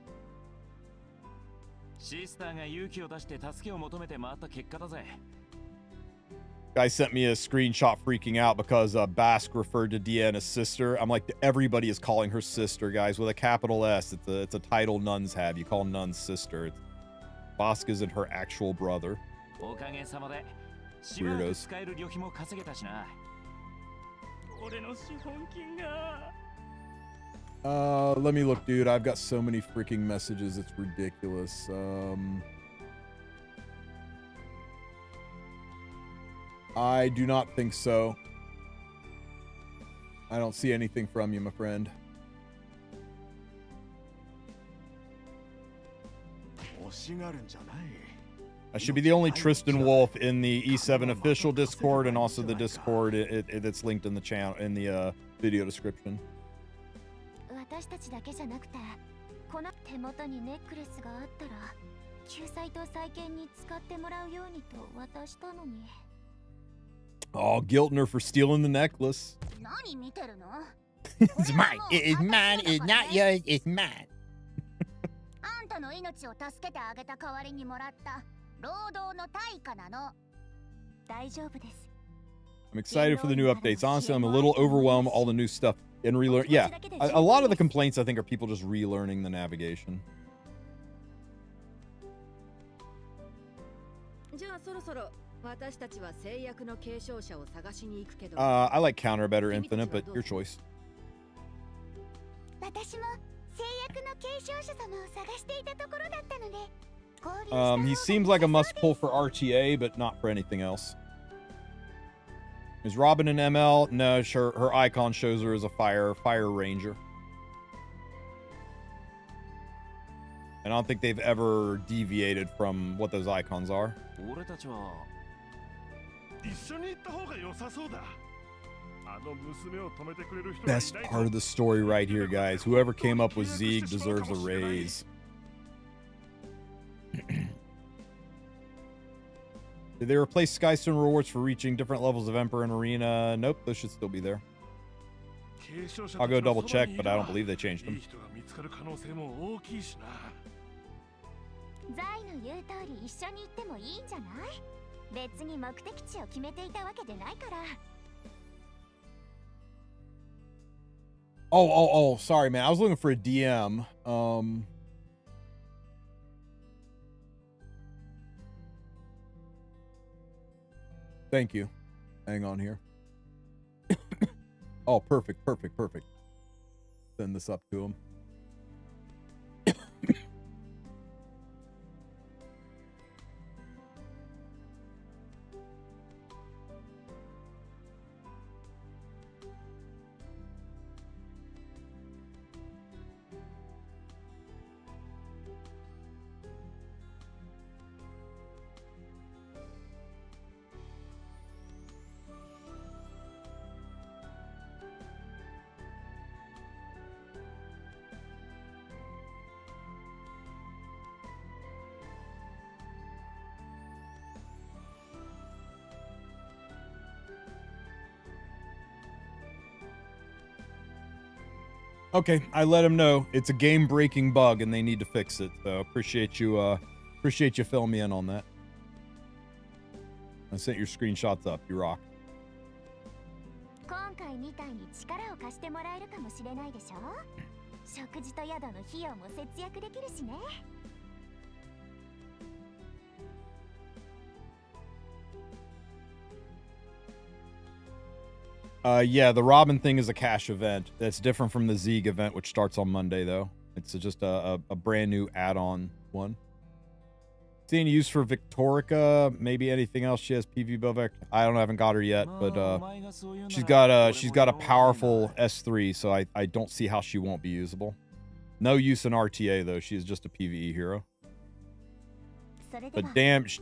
Guy sent me a screenshot freaking out because Bask referred to Deanna's sister. I'm like, everybody is calling her sister, guys, with a capital S. It's a title nuns have. You call nuns sister. Bask isn't her actual brother. Weirdos. Let me look, dude. I've got so many freaking messages. It's ridiculous. I do not think so. I don't see anything from you, my friend. I should be the only TristenWulf in the E7 official Discord and also the Discord that's linked in the channel in the video description. Oh, Giltner for stealing the necklace. It's mine. It is mine. It's not yours. It's mine. I'm excited for the new updates. Honestly, I'm a little overwhelmed with all the new stuff and relearn. Yeah, a lot of the complaints I think are people just relearning the navigation. I like counter better infinite, but your choice. He seems like a must pull for RTA, but not for anything else. Is Robin an ML? No, sure. Her icon shows her as a fire ranger. And I don't think they've ever deviated from what those icons are. Best part of the story right here, guys. Whoever came up with Zeeg deserves a raise. Did they replace Skystone rewards for reaching different levels of Emperor and Arena? Nope, those should still be there. I'll go double check, but I don't believe they changed them. Oh, sorry, man. I was looking for a DM. Thank you. Hang on here. Oh, perfect. Send this up to him. Okay, I let him know it's a game-breaking bug and they need to fix it. So appreciate you filling me in on that. I sent your screenshots up. You rock. 今回みたいに力を貸してもらえるかもしれないでしょ。食事と宿の費用も節約できるしね。Yeah, the Robin thing is a cash event. That's different from the Zeeg event, which starts on Monday, though. It's just a brand new add-on one. See any use for Victorica? Maybe anything else she has PV Bovec? I don't know, I haven't got her yet, but she's got a powerful S3, so I don't see how she won't be usable. No use in RTA though. She is just a PvE hero. But damage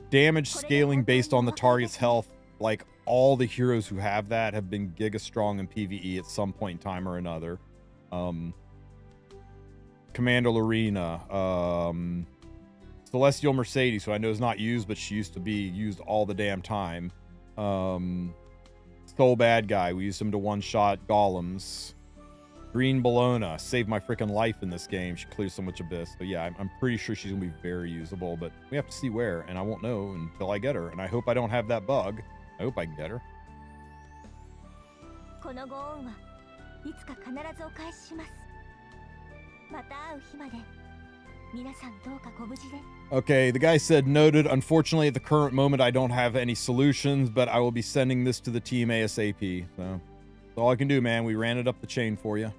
scaling based on the target's health, like all the heroes who have that have been giga strong in PvE at some point in time or another. Commander Lorena, Celestial Mercedes, who I know is not used, but she used to be used all the damn time. Soul Bad Guy, we used him to one-shot golems. Green Bologna saved my freaking life in this game. She clears so much abyss. So yeah, I'm pretty sure she's gonna be very usable, but we have to see where, and I won't know until I get her. And I hope I don't have that bug. I hope I can get her. Okay, the guy said, noted. Unfortunately, at the current moment, I don't have any solutions, but I will be sending this to the team ASAP. So that's all I can do, man. We ran it up the chain for you.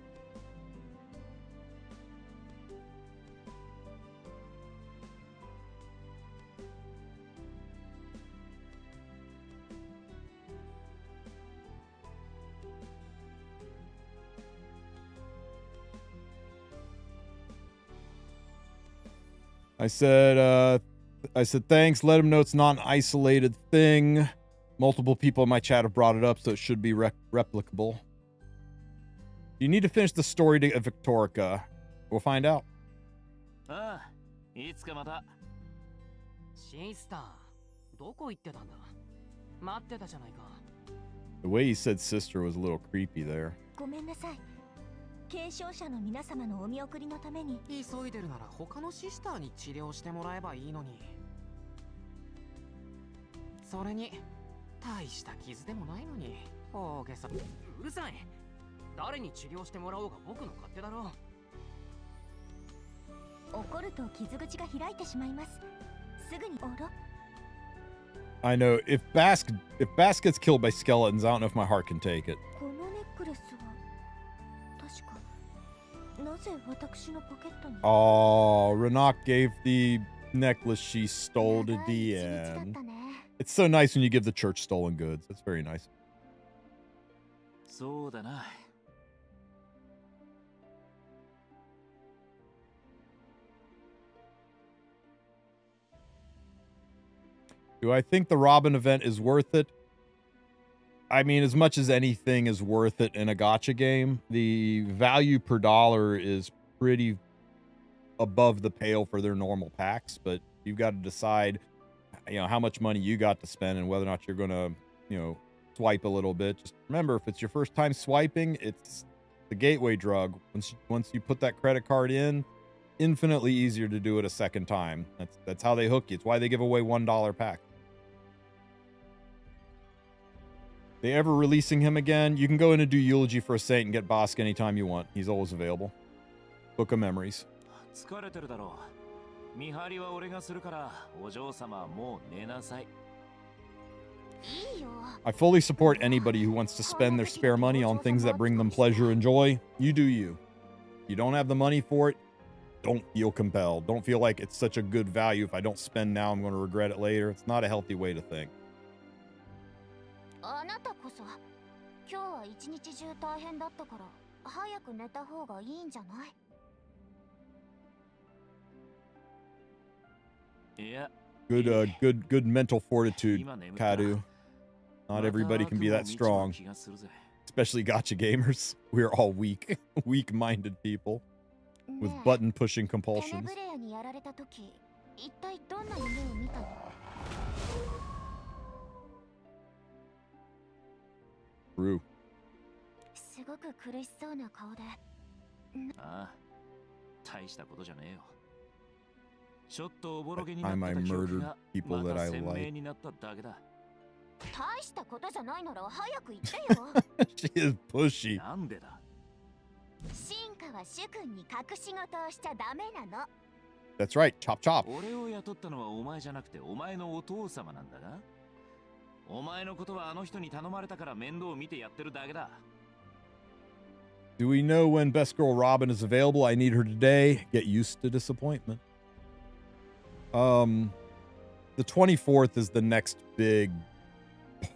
I said, thanks. Let him know it's not an isolated thing. Multiple people in my chat have brought it up, so it should be replicable. You need to finish the story of Victorica. We'll find out. The way he said sister was a little creepy there. 軽症者の皆様のお見送りのために急いでるなら他のシスターに治療してもらえばいいのに。それに大した傷でもないのに大げさ。うるさい。誰に治療してもらおうが僕の勝手だろう。怒ると傷口が開いてしまいます。すぐにおろ。I know if Bass gets killed by skeletons, I don't know if my heart can take it. このネックレスは確か。 Oh, Renak gave the necklace she stole to DN. It's so nice when you give the church stolen goods. That's very nice. Do I think the Robin event is worth it? I mean, as much as anything is worth it in a gacha game, the value per dollar is pretty above the pale for their normal packs, but you've got to decide, you know, how much money you got to spend and whether or not you're going to, you know, swipe a little bit. Just remember, if it's your first time swiping, it's the gateway drug. Once you put that credit card in, infinitely easier to do it a second time. That's how they hook you. It's why they give away $1 packs. They ever releasing him again? You can go in and do Eulogy for a Saint and get Bosk anytime you want. He's always available. Book of Memories. I fully support anybody who wants to spend their spare money on things that bring them pleasure and joy. You do you. You don't have the money for it, don't feel compelled. Don't feel like it's such a good value. If I don't spend now, I'm going to regret it later. It's not a healthy way to think. あなたこそ今日は一日中大変だったから早く寝た方がいいんじゃない？ Good mental fortitude, Kadu. Not everybody can be that strong, especially gacha gamers. We are all weak-minded people with button-pushing compulsions. True. ああ、大したことじゃねえよ。ちょっとおぼろげに Time なっ I た記憶 murdered が people ま that た I 鮮明 like. になっただけだ。大したことじゃないなら早く言ってよ。 She is pushy. なんでだ。進化は主君に隠し事をしちゃダメなの。 That's right. Chop chop. 俺を雇ったのはお前じゃなくてお前のお父様なんだが、お前のことはあの人に頼まれたから面倒を見てやってるだけだ。 Do we know when Best Girl Robin is available? I need her today. Get used to disappointment. The 24th is the next big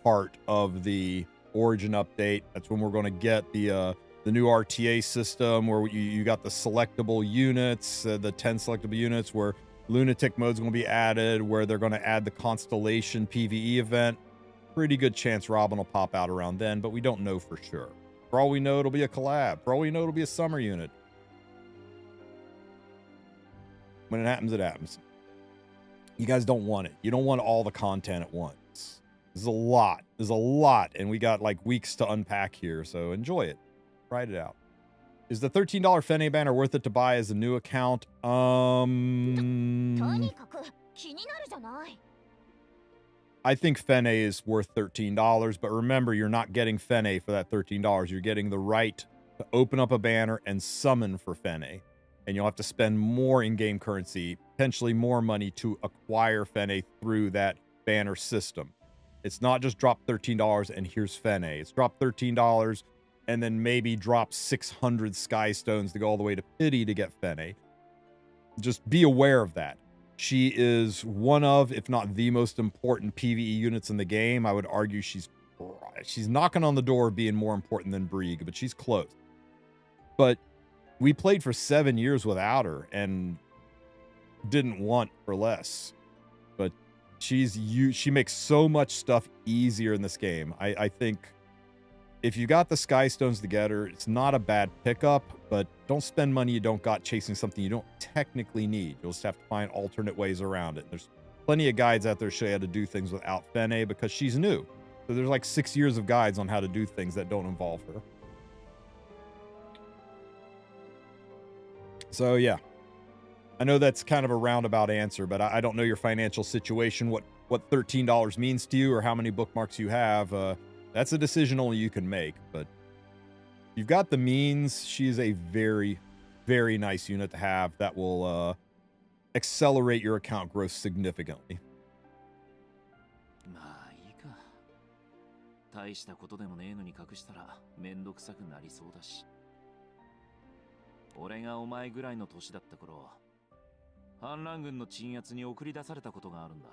part of the Origin update. That's when we're going to get the new RTA system, where you got the selectable units, the 10 selectable units, where Lunatic mode's going to be added, where they're going to add the Constellation PvE event. Pretty good chance Robin will pop out around then, but we don't know for sure. For all we know, it'll be a collab. For all we know, it'll be a summer unit. When it happens, it happens. You guys don't want it. You don't want all the content at once. There's a lot. There's a lot, and we got like weeks to unpack here, so enjoy it. Ride it out. Is the $13 Fene banner worth it to buy as a new account? とにかく気になるじゃない。 I think Fene is worth $13, but remember, you're not getting Fene for that $13. You're getting the right to open up a banner and summon for Fene. And you'll have to spend more in-game currency, potentially more money, to acquire Fene through that banner system. It's not just drop $13 and here's Fene. It's drop $13 and then maybe drop 600 Sky Stones to go all the way to Pity to get Fene. Just be aware of that. She is one of, if not the most important PvE units in the game. I would argue she's knocking on the door of being more important than Brieg, but she's close. But we played for 7 years without her and didn't want for less. But she makes so much stuff easier in this game. I think if you got the Sky Stones to get her, it's not a bad pickup, but don't spend money you don't got chasing something you don't technically need. You'll just have to find alternate ways around it. There's plenty of guides out there show you how to do things without Fene because she's new. So there's like 6 years of guides on how to do things that don't involve her. So yeah, I know that's kind of a roundabout answer, but I don't know your financial situation, what $13 means to you or how many bookmarks you have. That's a decision only you can make, but if you've got the means, she's a very, very nice unit to have that will accelerate your account growth significantly. まあいいか。大したことでもねえのに隠したらめんどくさくなりそうだし。俺がお前ぐらいの年だった頃、反乱軍の鎮圧に送り出されたことがあるんだ。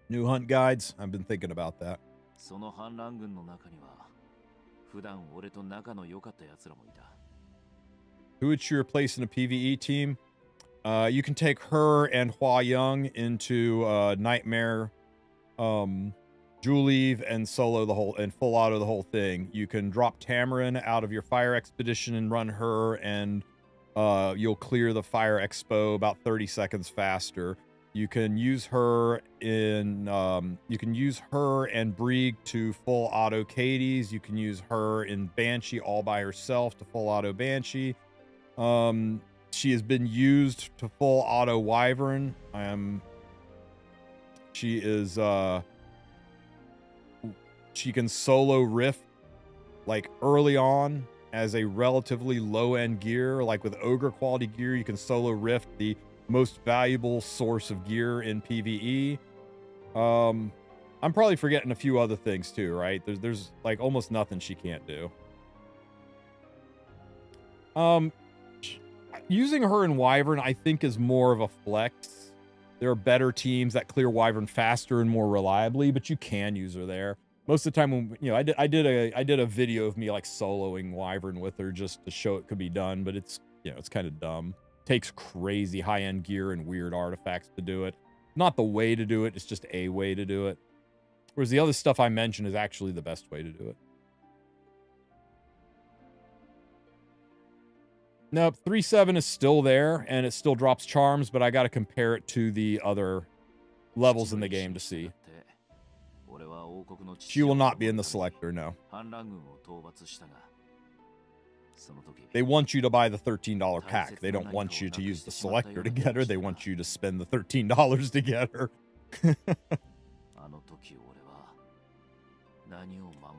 New hunt guides? I've been thinking about that. その反乱軍の中には、普段俺と仲の良かった奴らもいた。Who would you replace in a PvE team? You can take her and Hua Young into Nightmare, Juleeve, and solo the whole and full auto the whole thing. You can drop Tamarin out of your fire expedition and run her, and you'll clear the fire expo about 30 seconds faster. You can use her in and Brieg to full auto Katie's. You can use her in Banshee all by herself to full auto Banshee. She has been used to full auto Wyvern. She is she can solo Rift like early on as a relatively low end gear. Like with Ogre quality gear, you can solo Rift, the most valuable source of gear in PvE. I'm probably forgetting a few other things too, right? There's like almost nothing she can't do. Using her in Wyvern, I think, is more of a flex. There are better teams that clear Wyvern faster and more reliably, but you can use her there. Most of the time, when I did a video of me like soloing Wyvern with her just to show it could be done, but it's it's kind of dumb. Takes crazy high-end gear and weird artifacts to do it. Not the way to do it, it's just a way to do it. Whereas the other stuff I mentioned is actually the best way to do it. Nope, 3-7 is still there, and it still drops charms, but I got to compare it to the other levels in the game to see. She will not be in the selector, no. They want you to buy the $13 pack. They don't want you to use the selector to get her. They want you to spend the $13 to get her.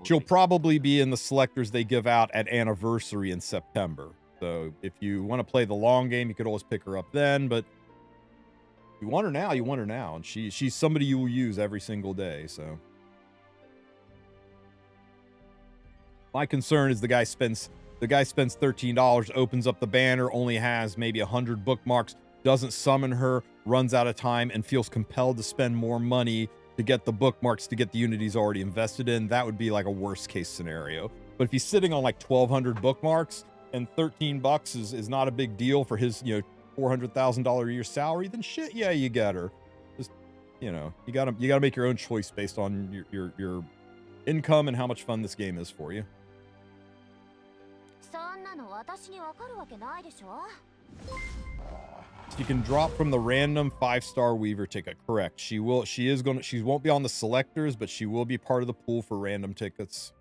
She'll probably be in the selectors they give out at Anniversary in September. So if you want to play the long game, you could always pick her up then. But if you want her now, you want her now. And she's somebody you will use every single day. So my concern is the guy spends $13, opens up the banner, only has maybe 100 bookmarks, doesn't summon her, runs out of time, and feels compelled to spend more money to get the bookmarks to get the unit he's already invested in. That would be like a worst case scenario. But if he's sitting on like 1,200 bookmarks and $13 is not a big deal for his, $400,000 a year salary, then shit, yeah, you get her. Just, you gotta make your own choice based on your income and how much fun this game is for you. You can drop from the random 5-star Weaver ticket. Correct. She won't be on the selectors, but she will be part of the pool for random tickets.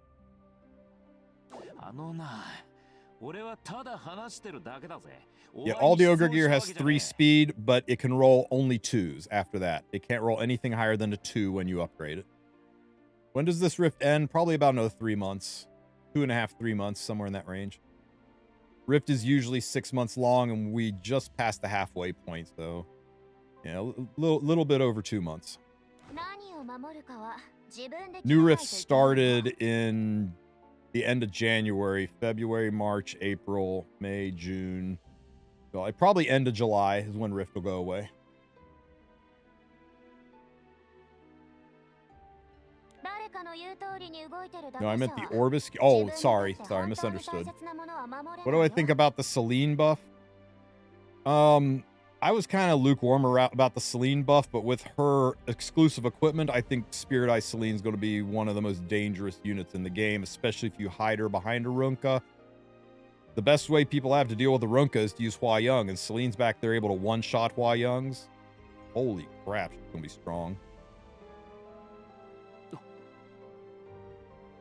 Yeah, all the Ogre gear has 3 speed, but it can roll only 2s after that. It can't roll anything higher than a 2 when you upgrade it. When does this rift end? Probably about another 3 months. 2.5, 3 months, somewhere in that range. Rift is usually 6 months long, and we just passed the halfway point, so yeah, a little bit over 2 months. New Rift started in the end of January, February, March, April, May, June. So probably end of July is when Rift will go away. No, I meant the Orbis. Oh, sorry, I misunderstood. What do I think about the Selene buff? I was kind of lukewarm about the Selene buff, but with her exclusive equipment, I think Spirit Eye Selene is going to be one of the most dangerous units in the game, especially if you hide her behind a Runka. The best way people have to deal with the Runka is to use Hua Young, and Selene's back there able to one-shot Hua Youngs. Holy crap, she's going to be strong.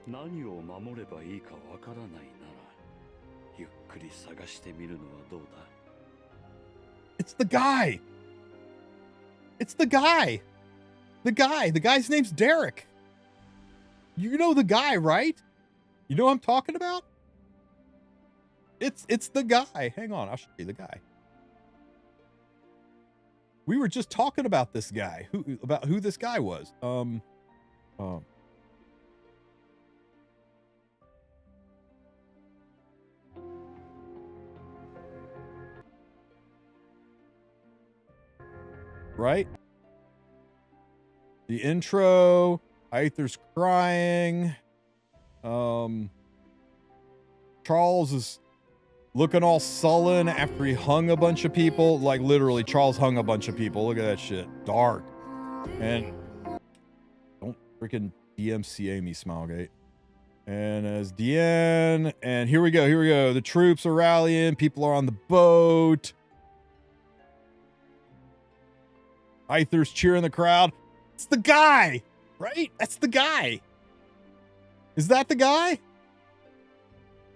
何を守ればいいかわからないなら、ゆっくり探してみるのはどうだ? It's the guy. It's the guy. The guy's name's Derek. You know the guy, right? You know what I'm talking about? It's the guy. Hang on, I'll show you the guy. We were just talking about this guy. Who this guy was. Right? The intro, Aether's crying. Charles is looking all sullen after he hung a bunch of people. Like literally, Charles hung a bunch of people. Look at that shit. Dark. And don't freaking DMCA me, Smilegate. And as Deanne, and here we go. The troops are rallying. People are on the boat. Aether's cheering the crowd. It's the guy, right? That's the guy. Is that the guy?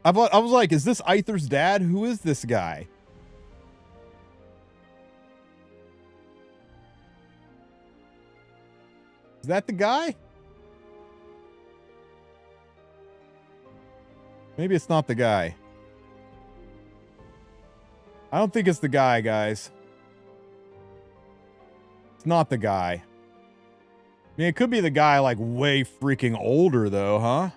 I was like, is this Aether's dad? Who is this guy? Is that the guy? Maybe it's not the guy. I don't think it's the guy, guys. It's not the guy. I mean, it could be the guy like way freaking older though, huh?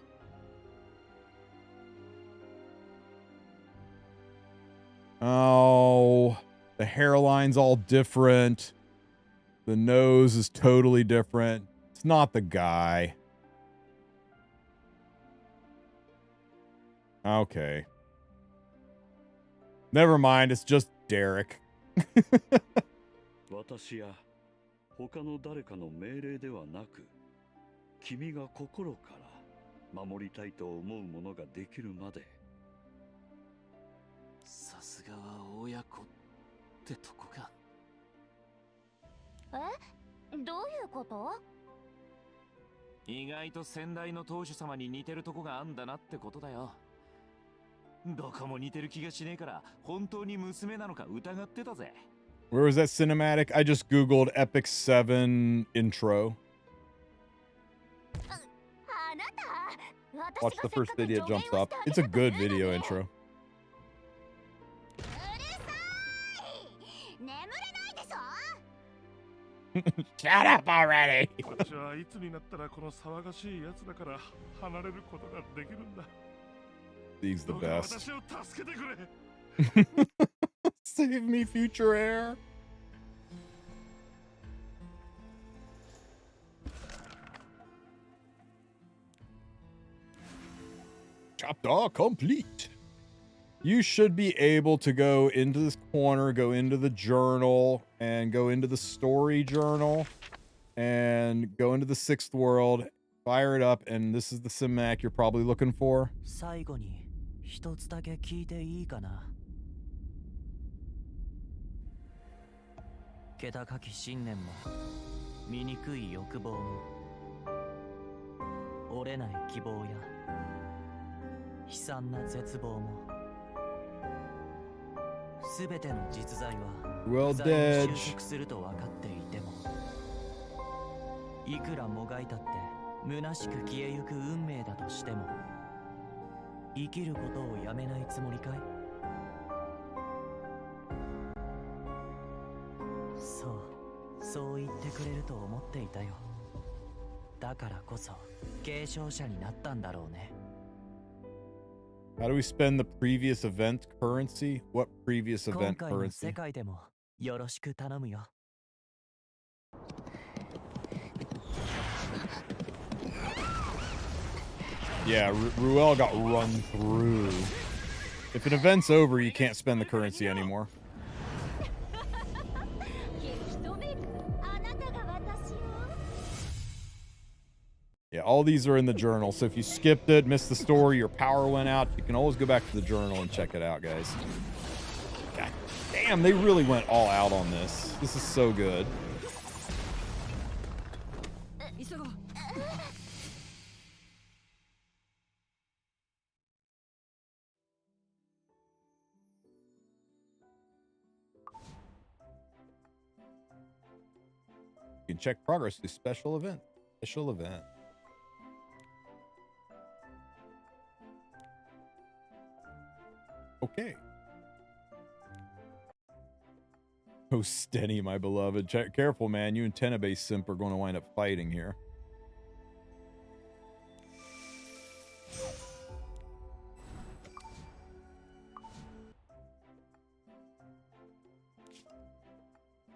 Oh, the hairline's all different. The nose is totally different. It's not the guy. Okay. Never mind, it's just Derek. 私や他の誰かの命令ではなく、君が心から守りたいと思うものができるまで。さすがは親子ってとこか。え？どういうこと？意外と先代の当主様に似てるとこがあんだなってことだよ。どこも似てる気がしねえから、本当に娘なのか疑ってたぜ。Where was that cinematic? I just Googled Epic 7 intro. Watch the first video, it jumps up. It's a good video intro. Shut up already! 私はいつになったらこの騒がしいやつだから離れることができるんだ。 He's the どうか best. 私を助けてくれ。 Save me, future heir. Chapter complete. You should be able to go into this corner, go into the journal, and go into the story journal, and go into the 6th world, fire it up, and this is the cinematic you're probably looking for. 最後に一つだけ聞いていいかな。気高き信念も醜い欲望も折れない希望や悲惨な絶望もすべての実在は Well 不在に dead. 収束すると分かっていてもいくらもがいたって虚しく消えゆく運命だとしても生きることをやめないつもりかい？そう言ってくれると思っていたよ。だからこそ継承者になったんだろうね。How do we spend the previous event currency? What previous 今 event 回の世 currency? 界でもよろしく頼むよ。Yeah, Ruel got run through. If an event's over, you can't spend the currency anymore. Yeah, all these are in the journal, so if you skipped it, missed the story, your power went out, you can always go back to the journal and check it out, guys. God damn, they really went all out on this. This is so good. You can check progress through special event. Special event. Okay. Oh, Stenny, my beloved. Careful, man. You and Tenebase Simp are going to wind up fighting here.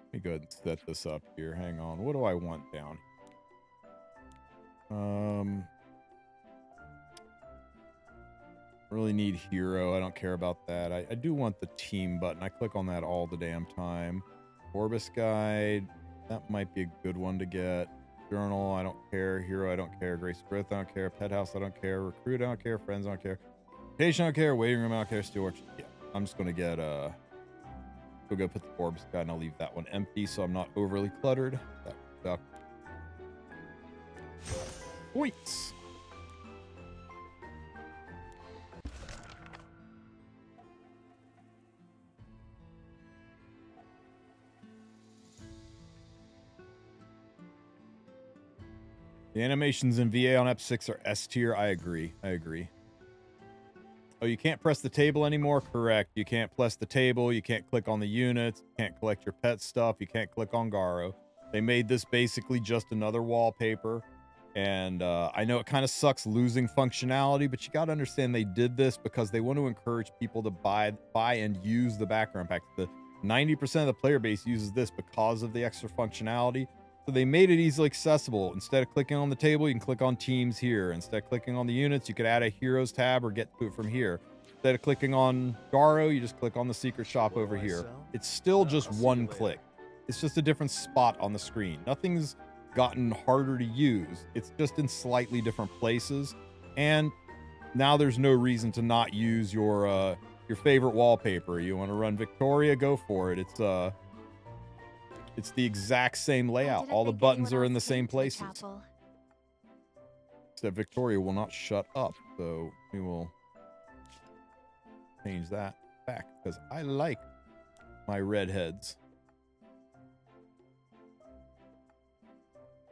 Let me go ahead and set this up here. Hang on. What do I want down here? Really need hero. I don't care about that. I do want the team button. I click on that all the damn time. Orbis guide. That might be a good one to get. Journal. I don't care. Hero. I don't care. Grace Growth. I don't care. Pet house. I don't care. Recruit. I don't care. Friends. I don't care. Patient. I don't care. Waiting room. I don't care. Steelworks. Yeah. I'm just going to get we'll go put the Orbis guide and I'll leave that one empty so I'm not overly cluttered. That would suck. Points. The animations in VA on Ep6 are S tier. I agree. Oh, you can't press the table anymore? Correct. You can't press the table. You can't click on the units. You can't collect your pet stuff. You can't click on Garo. They made this basically just another wallpaper. And I know it kind of sucks losing functionality, but you got to understand they did this because they want to encourage people to buy and use the background packs. The 90% of the player base uses this because of the extra functionality. So they made it easily accessible. Instead of clicking on the table, you can click on teams here. Instead of clicking on the units, you could add a heroes tab or get to it from here. Instead of clicking on Garo, you just click on the secret shop over here. It's still just one click. It's just a different spot on the screen. Nothing's gotten harder to use. It's just in slightly different places. And now there's no reason to not use your favorite wallpaper. You want to run Victoria, go for it. It's the exact same layout. All the buttons are in the same places. Except Victoria will not shut up, so we will change that back because I like my redheads.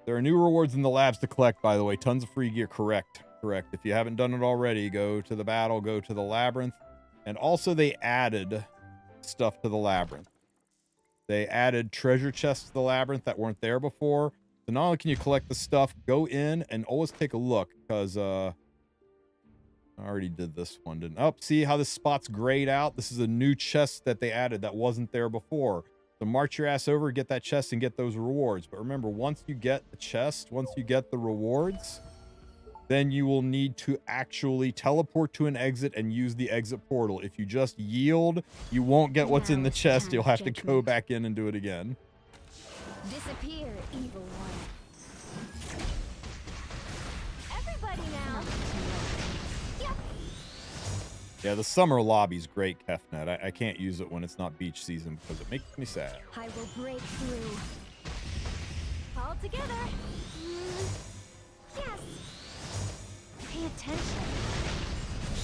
There are new rewards in the labs to collect, by the way. Tons of free gear. Correct. Correct. If you haven't done it already, go to the battle, go to the labyrinth. And also they added stuff to the labyrinth. They added treasure chests to the labyrinth that weren't there before. So not only can you collect the stuff, go in and always take a look because I already did this one, didn't I? Oh, see how this spot's grayed out? This is a new chest that they added that wasn't there before. So march your ass over, get that chest, and get those rewards. But remember, once you get the chest, once you get the rewards, then you will need to actually teleport to an exit and use the exit portal. If you just yield, you won't get what's in the chest. You'll have to go back in and do it again. Disappear, evil one. Everybody now. Yep. Yeah, the summer lobby's great, Kefnet. I can't use it when it's not beach season because it makes me sad. I will break through. All together. Yes. Pay attention.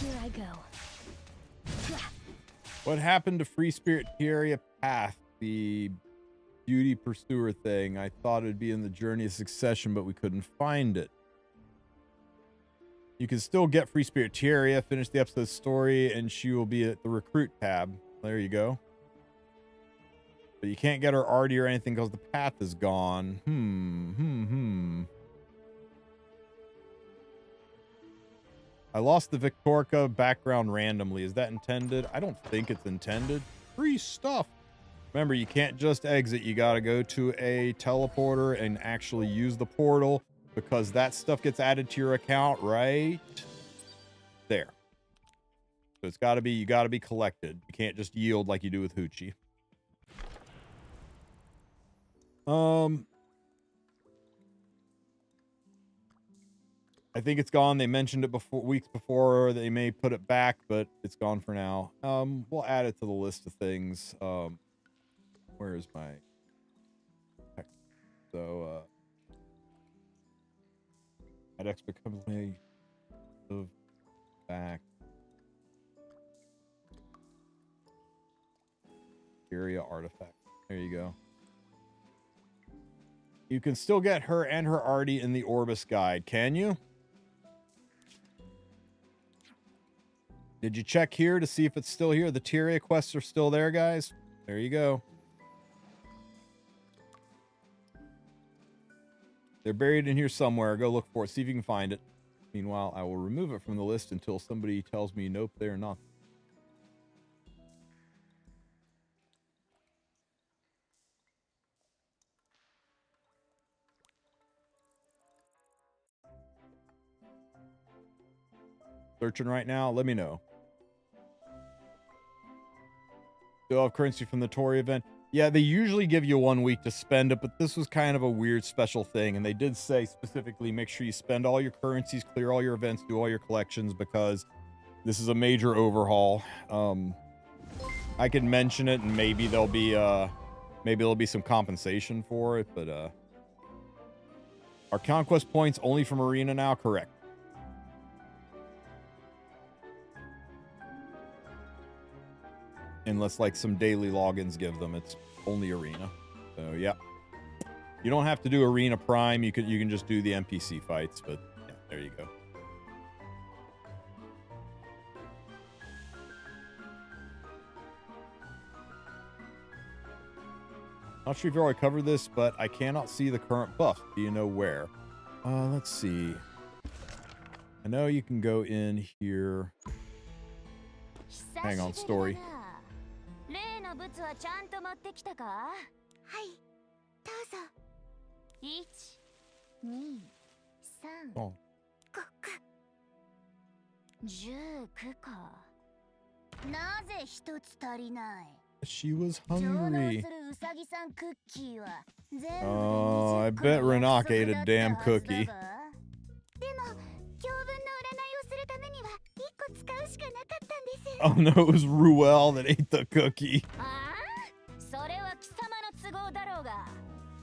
Here I go. What happened to Free Spirit Tierra Path, the beauty pursuer thing? I thought it'd be in the Journey of Succession, but we couldn't find it. You can still get Free Spirit Tierra, finish the episode story, and she will be at the recruit tab. There you go. But you can't get her arty or anything because the path is gone. I lost the Victorica background randomly. Is that intended? I don't think it's intended. Free stuff. Remember, you can't just exit. You got to go to a teleporter and actually use the portal because that stuff gets added to your account right there. So it's got to be, you got to be collected. You can't just yield like you do with Hoochie. I think it's gone. They mentioned it before, weeks before. They may put it back, but it's gone for now. We'll add it to the list of things. Where is my text? So, at expert company of back area artifact. There you go. You can still get her and her arty in the Orbis guide, can you? Did you check here to see if it's still here? The Tyria quests are still there, guys. There you go. They're buried in here somewhere. Go look for it. See if you can find it. Meanwhile, I will remove it from the list until somebody tells me, nope, they're not. Searching right now. Let me know. Still have currency from the Tory event. Yeah, they usually give you 1 week to spend it, but this was kind of a weird special thing. And they did say specifically, make sure you spend all your currencies, clear all your events, do all your collections, because this is a major overhaul. I can mention it and maybe there'll be some compensation for it, but our conquest points only from arena now, correct? Unless like some daily logins give them, it's only arena. So yeah, you don't have to do arena prime. You can just do the NPC fights. But yeah, there you go. Not sure if you already covered this, but I cannot see the current buff. Do you know where? Let's see. I know you can go in here. Hang on, story. 例の物はちゃんと持ってきたか？はい、どうぞ。1、2、3、5、19か。なぜ一つ足りない？ She was hungry. するウサギさんクッキーは全部で Oh, I bet Renak ate a damn cookie. でも、教文の占いをするためには1個使うしかなかったんです。 Oh no, it was Ruel that ate the cookie. ああ、それは貴様の都合だろうが、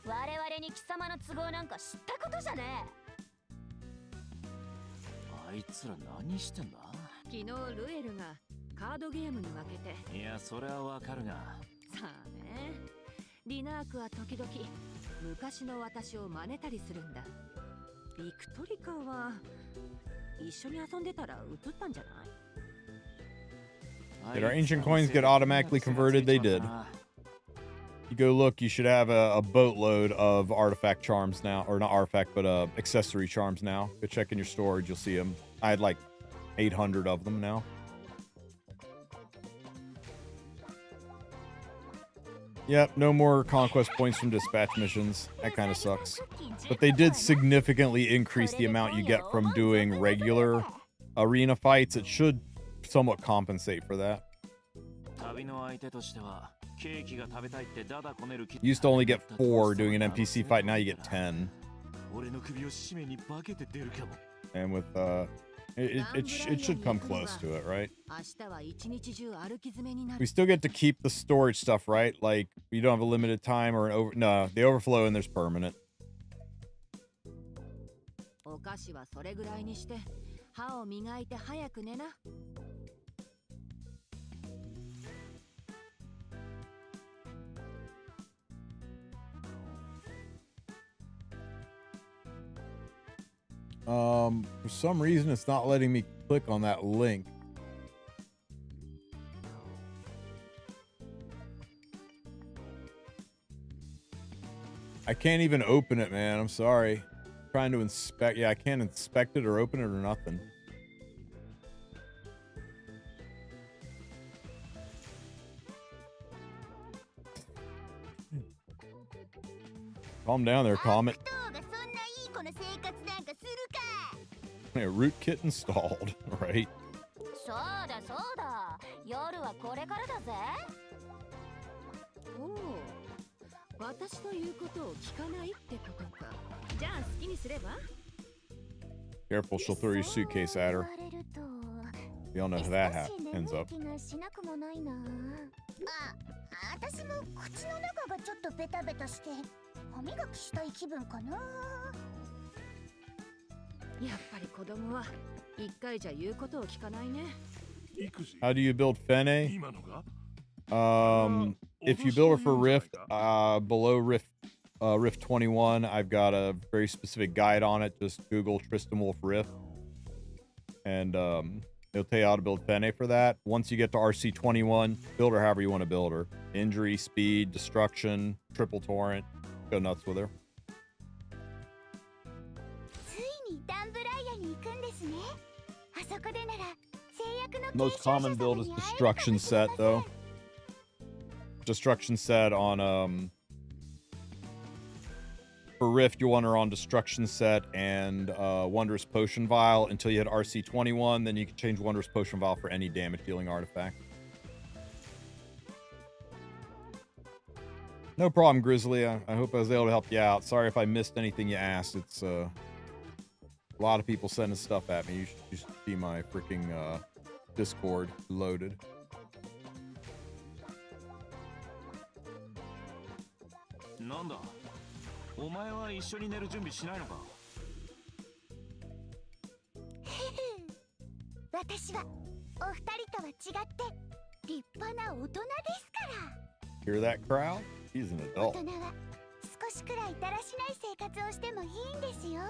我々に貴様の都合なんか知ったことじゃねえ。いつら何してんだ？昨日ルエルがカードゲームに負けて。いや、それはわかるが。さあね、リナークは時々昔の私を真似たりするんだ。ビクトリカは一緒に遊んでたら映ったんじゃない？ Did our ancient coins get automatically converted? They did. You go look, you should have a boatload of artifact charms now. Or not artifact, but accessory charms now. Go check in your storage, you'll see them. I had like 800 of them now. Yep, no more conquest points from dispatch missions. That kind of sucks. But they did significantly increase the amount you get from doing regular arena fights. It should somewhat compensate for that. You used to only get 4 doing an NPC fight, now you get 10. And with it should come close to it, right? We still get to keep the storage stuff, right? Like you don't have a limited time or an over. No, the overflow and there's permanent. For some reason, it's not letting me click on that link. I can't even open it, man. I'm sorry. I'm trying to inspect. Yeah, I can't inspect it or open it or nothing. Calm down there, Comet. A rootkit installed, right? Careful, she'll throw your suitcase at her. You don't know how that ends up. How do you build Fene? If you build her for Rift, below Rift 21, I've got a very specific guide on it. Just Google TristenWulf Rift, and it'll tell you how to build Fene for that. Once you get to RC 21, build her however you want to build her. Injury, speed, destruction, triple torrent. Go nuts with her. Most common build is destruction set, though. Destruction set on for Rift, you want her on destruction set and Wondrous Potion Vial until you hit RC 21. Then you can change Wondrous Potion Vial for any damage dealing artifact. No problem, Grizzly. I hope I was able to help you out. Sorry if I missed anything you asked. It's a lot of people sending stuff at me. You should see my freaking Discord loaded. Nanda, お前は一緒に寝る準備しないのか? 私はお二人とは違って立派な大人ですから。 Hear that, Krau? He's an adult. 大人は少しくらいだらしない生活をしてもいいんですよ。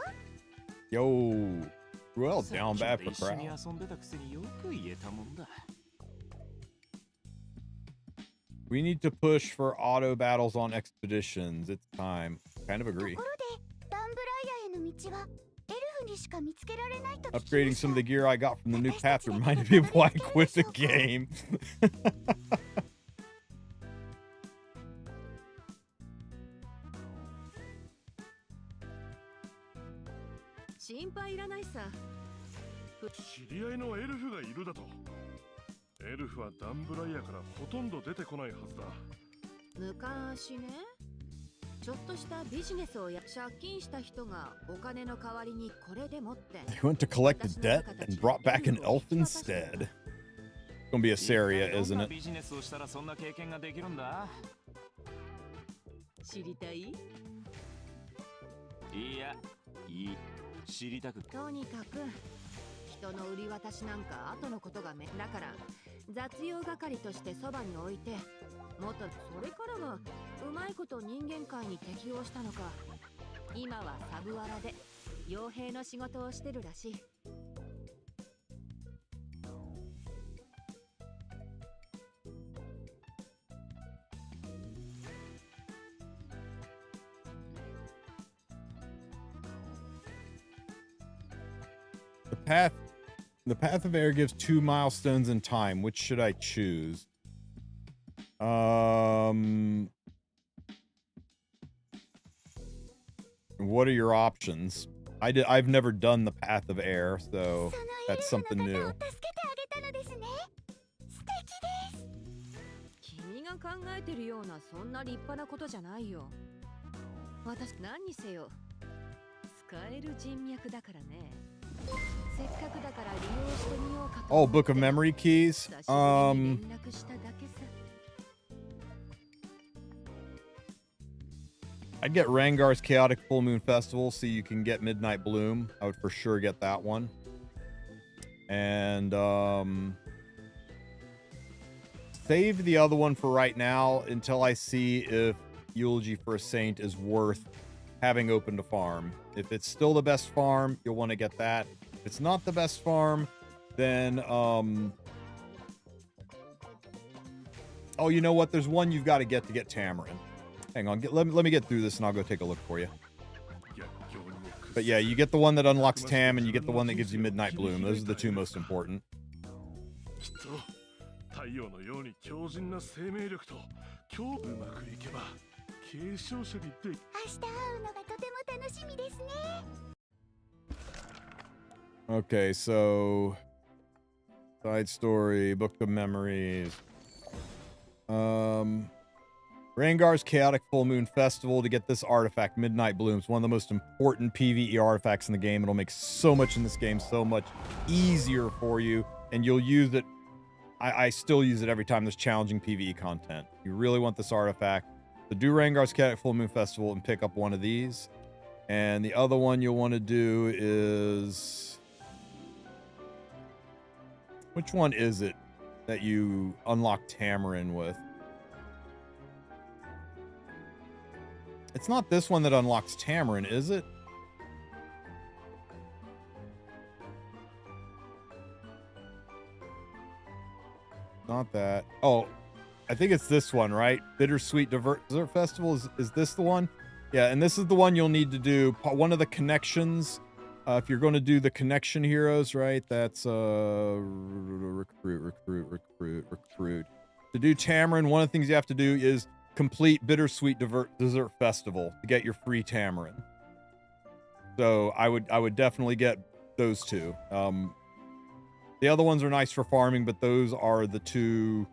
Yo, well, down bad for Krau. We need to push for auto battles on expeditions. It's time. Kind of agree. Upgrading some of the gear I got from the new path reminded me of why I quit the game. He went to collect the debt and brought back an elf instead. It's gonna be a Saria, isn't it? とにかく一人の売り渡しなんか後のことがめだから雑用係としてそばに置いてもっとそれからはうまいこと人間界に適応したのか今はサブワラで傭兵の仕事をしてるらしい。The path of air gives 2 milestones in time. Which should I choose? What are your options? I've never done the path of air, so that's something new. 君が考えてるようなそんな立派なことじゃないよ。私何にせよ使える人脈だからね。せっかくだから利用してみようかと。 Oh, Book of Memory Keys. I'd get Rangar's Chaotic Full Moon Festival so you can get Midnight Bloom. I would for sure get that one. And save the other one for right now until I see if Eulogy for a Saint is worth having open to farm. If it's still the best farm, you'll want to get that. If it's not the best farm, then oh, you know what? There's one you've got to get Tamarin. Hang on, let me get through this and I'll go take a look for you. But yeah, you get the one that unlocks Tam and you get the one that gives you Midnight Bloom. Those are the two most important. Okay, so side story, Book of Memories. Rangar's Chaotic Full Moon Festival to get this artifact, Midnight Blooms, one of the most important PvE artifacts in the game. It'll make so much in this game so much easier for you, and you'll use it. I still use it every time there's challenging PvE content. You really want this artifact. So do Rangar's Chaotic Full Moon Festival and pick up one of these. And the other one you'll want to do is... Which one is it that you unlock Tamarin with? It's not this one that unlocks Tamarin, is it? Not that. Oh, I think it's this one, right? Bittersweet Dessert Festival. Is this the one? Yeah, and this is the one you'll need to do. One of the connections. If you're going to do the connection heroes, right? That's recruit. To do Tamarin, one of the things you have to do is complete Bittersweet Dessert Festival to get your free Tamarin. So I would definitely get those two. The other ones are nice for farming, but those are the two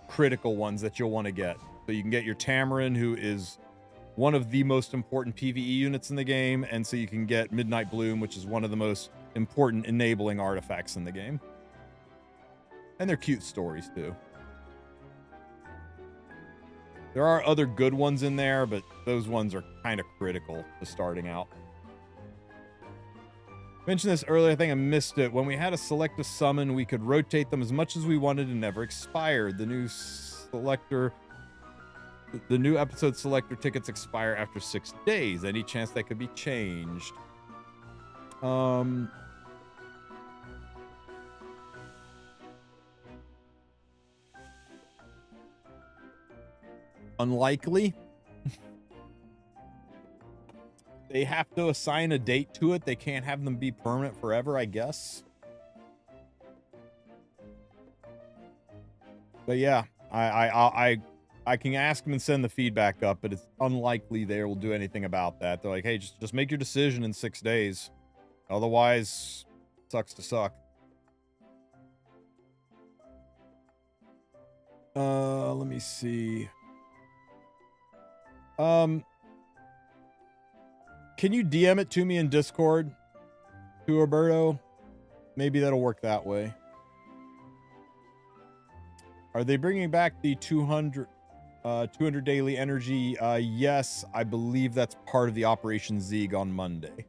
critical ones that you'll want to get. So you can get your Tamarin, who is one of the most important PvE units in the game, and so you can get Midnight Bloom, which is one of the most important enabling artifacts in the game. And they're cute stories too. There are other good ones in there, but those ones are kind of critical to starting out. Mentioned this earlier, I think I missed it. When we had a selective summon, we could rotate them as much as we wanted and never expired. The new episode selector tickets expire after 6 days. Any chance that could be changed? Unlikely. They have to assign a date to it. They can't have them be permanent forever, I guess. But yeah, I can ask them and send the feedback up, but it's unlikely they will do anything about that. They're like, hey, just make your decision in 6 days. Otherwise, sucks to suck. Let me see. Can you DM it to me in Discord, to Roberto? Maybe that'll work that way. Are they bringing back the 200 daily energy? Yes, I believe that's part of the Operation Zeeg on Monday.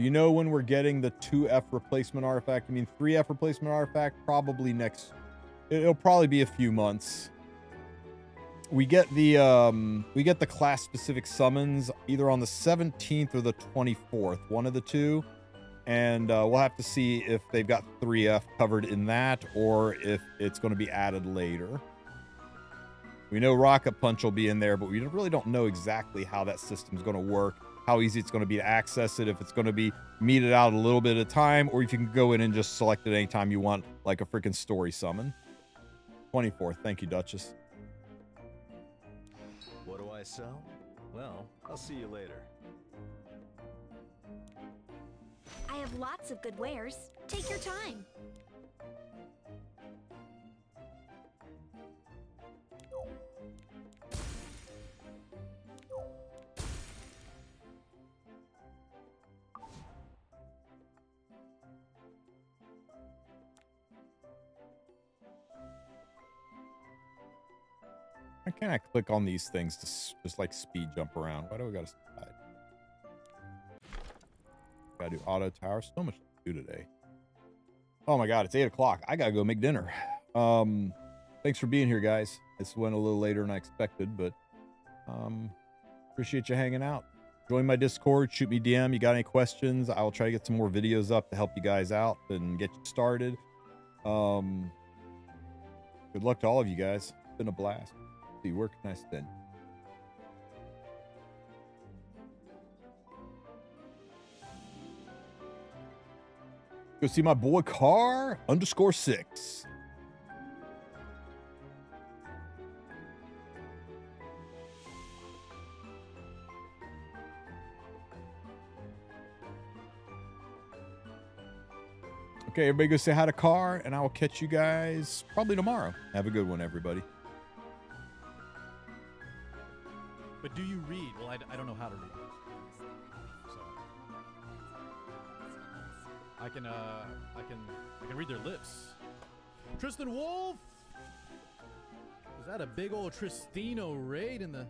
Do you know when we're getting the 2F replacement artifact? I mean, 3F replacement artifact? Probably next. It'll probably be a few months. We get the class specific summons either on the 17th or the 24th, one of the two. And we'll have to see if they've got 3F covered in that or if it's going to be added later. We know Rocket Punch will be in there, but we really don't know exactly how that system's going to work, how easy it's going to be to access it, if it's going to be meted out a little bit at a time, or if you can go in and just select it anytime you want, like a freaking story summon. 24th. Thank you, Duchess. What do I sell? Well, I'll see you later. I have lots of good wares. Take your time. Why can't I click on these things to just like speed jump around? Why do we gotta slide? Gotta do auto tower. So much to do today. Oh my god, it's 8 o'clock. I gotta go make dinner. Thanks for being here, guys. This went a little later than I expected, but appreciate you hanging out. Join my Discord, shoot me DM. You got any questions? I will try to get some more videos up to help you guys out and get you started. Good luck to all of you guys. It's been a blast. Let's see, where can I send? Go see my boy Car _6. Okay, everybody go say hi to Car, and I will catch you guys probably tomorrow. Have a good one, everybody. But do you read? Well, I don't know how to read. So I can read their lips. TristenWulf! Is that a big old Tristino raid in the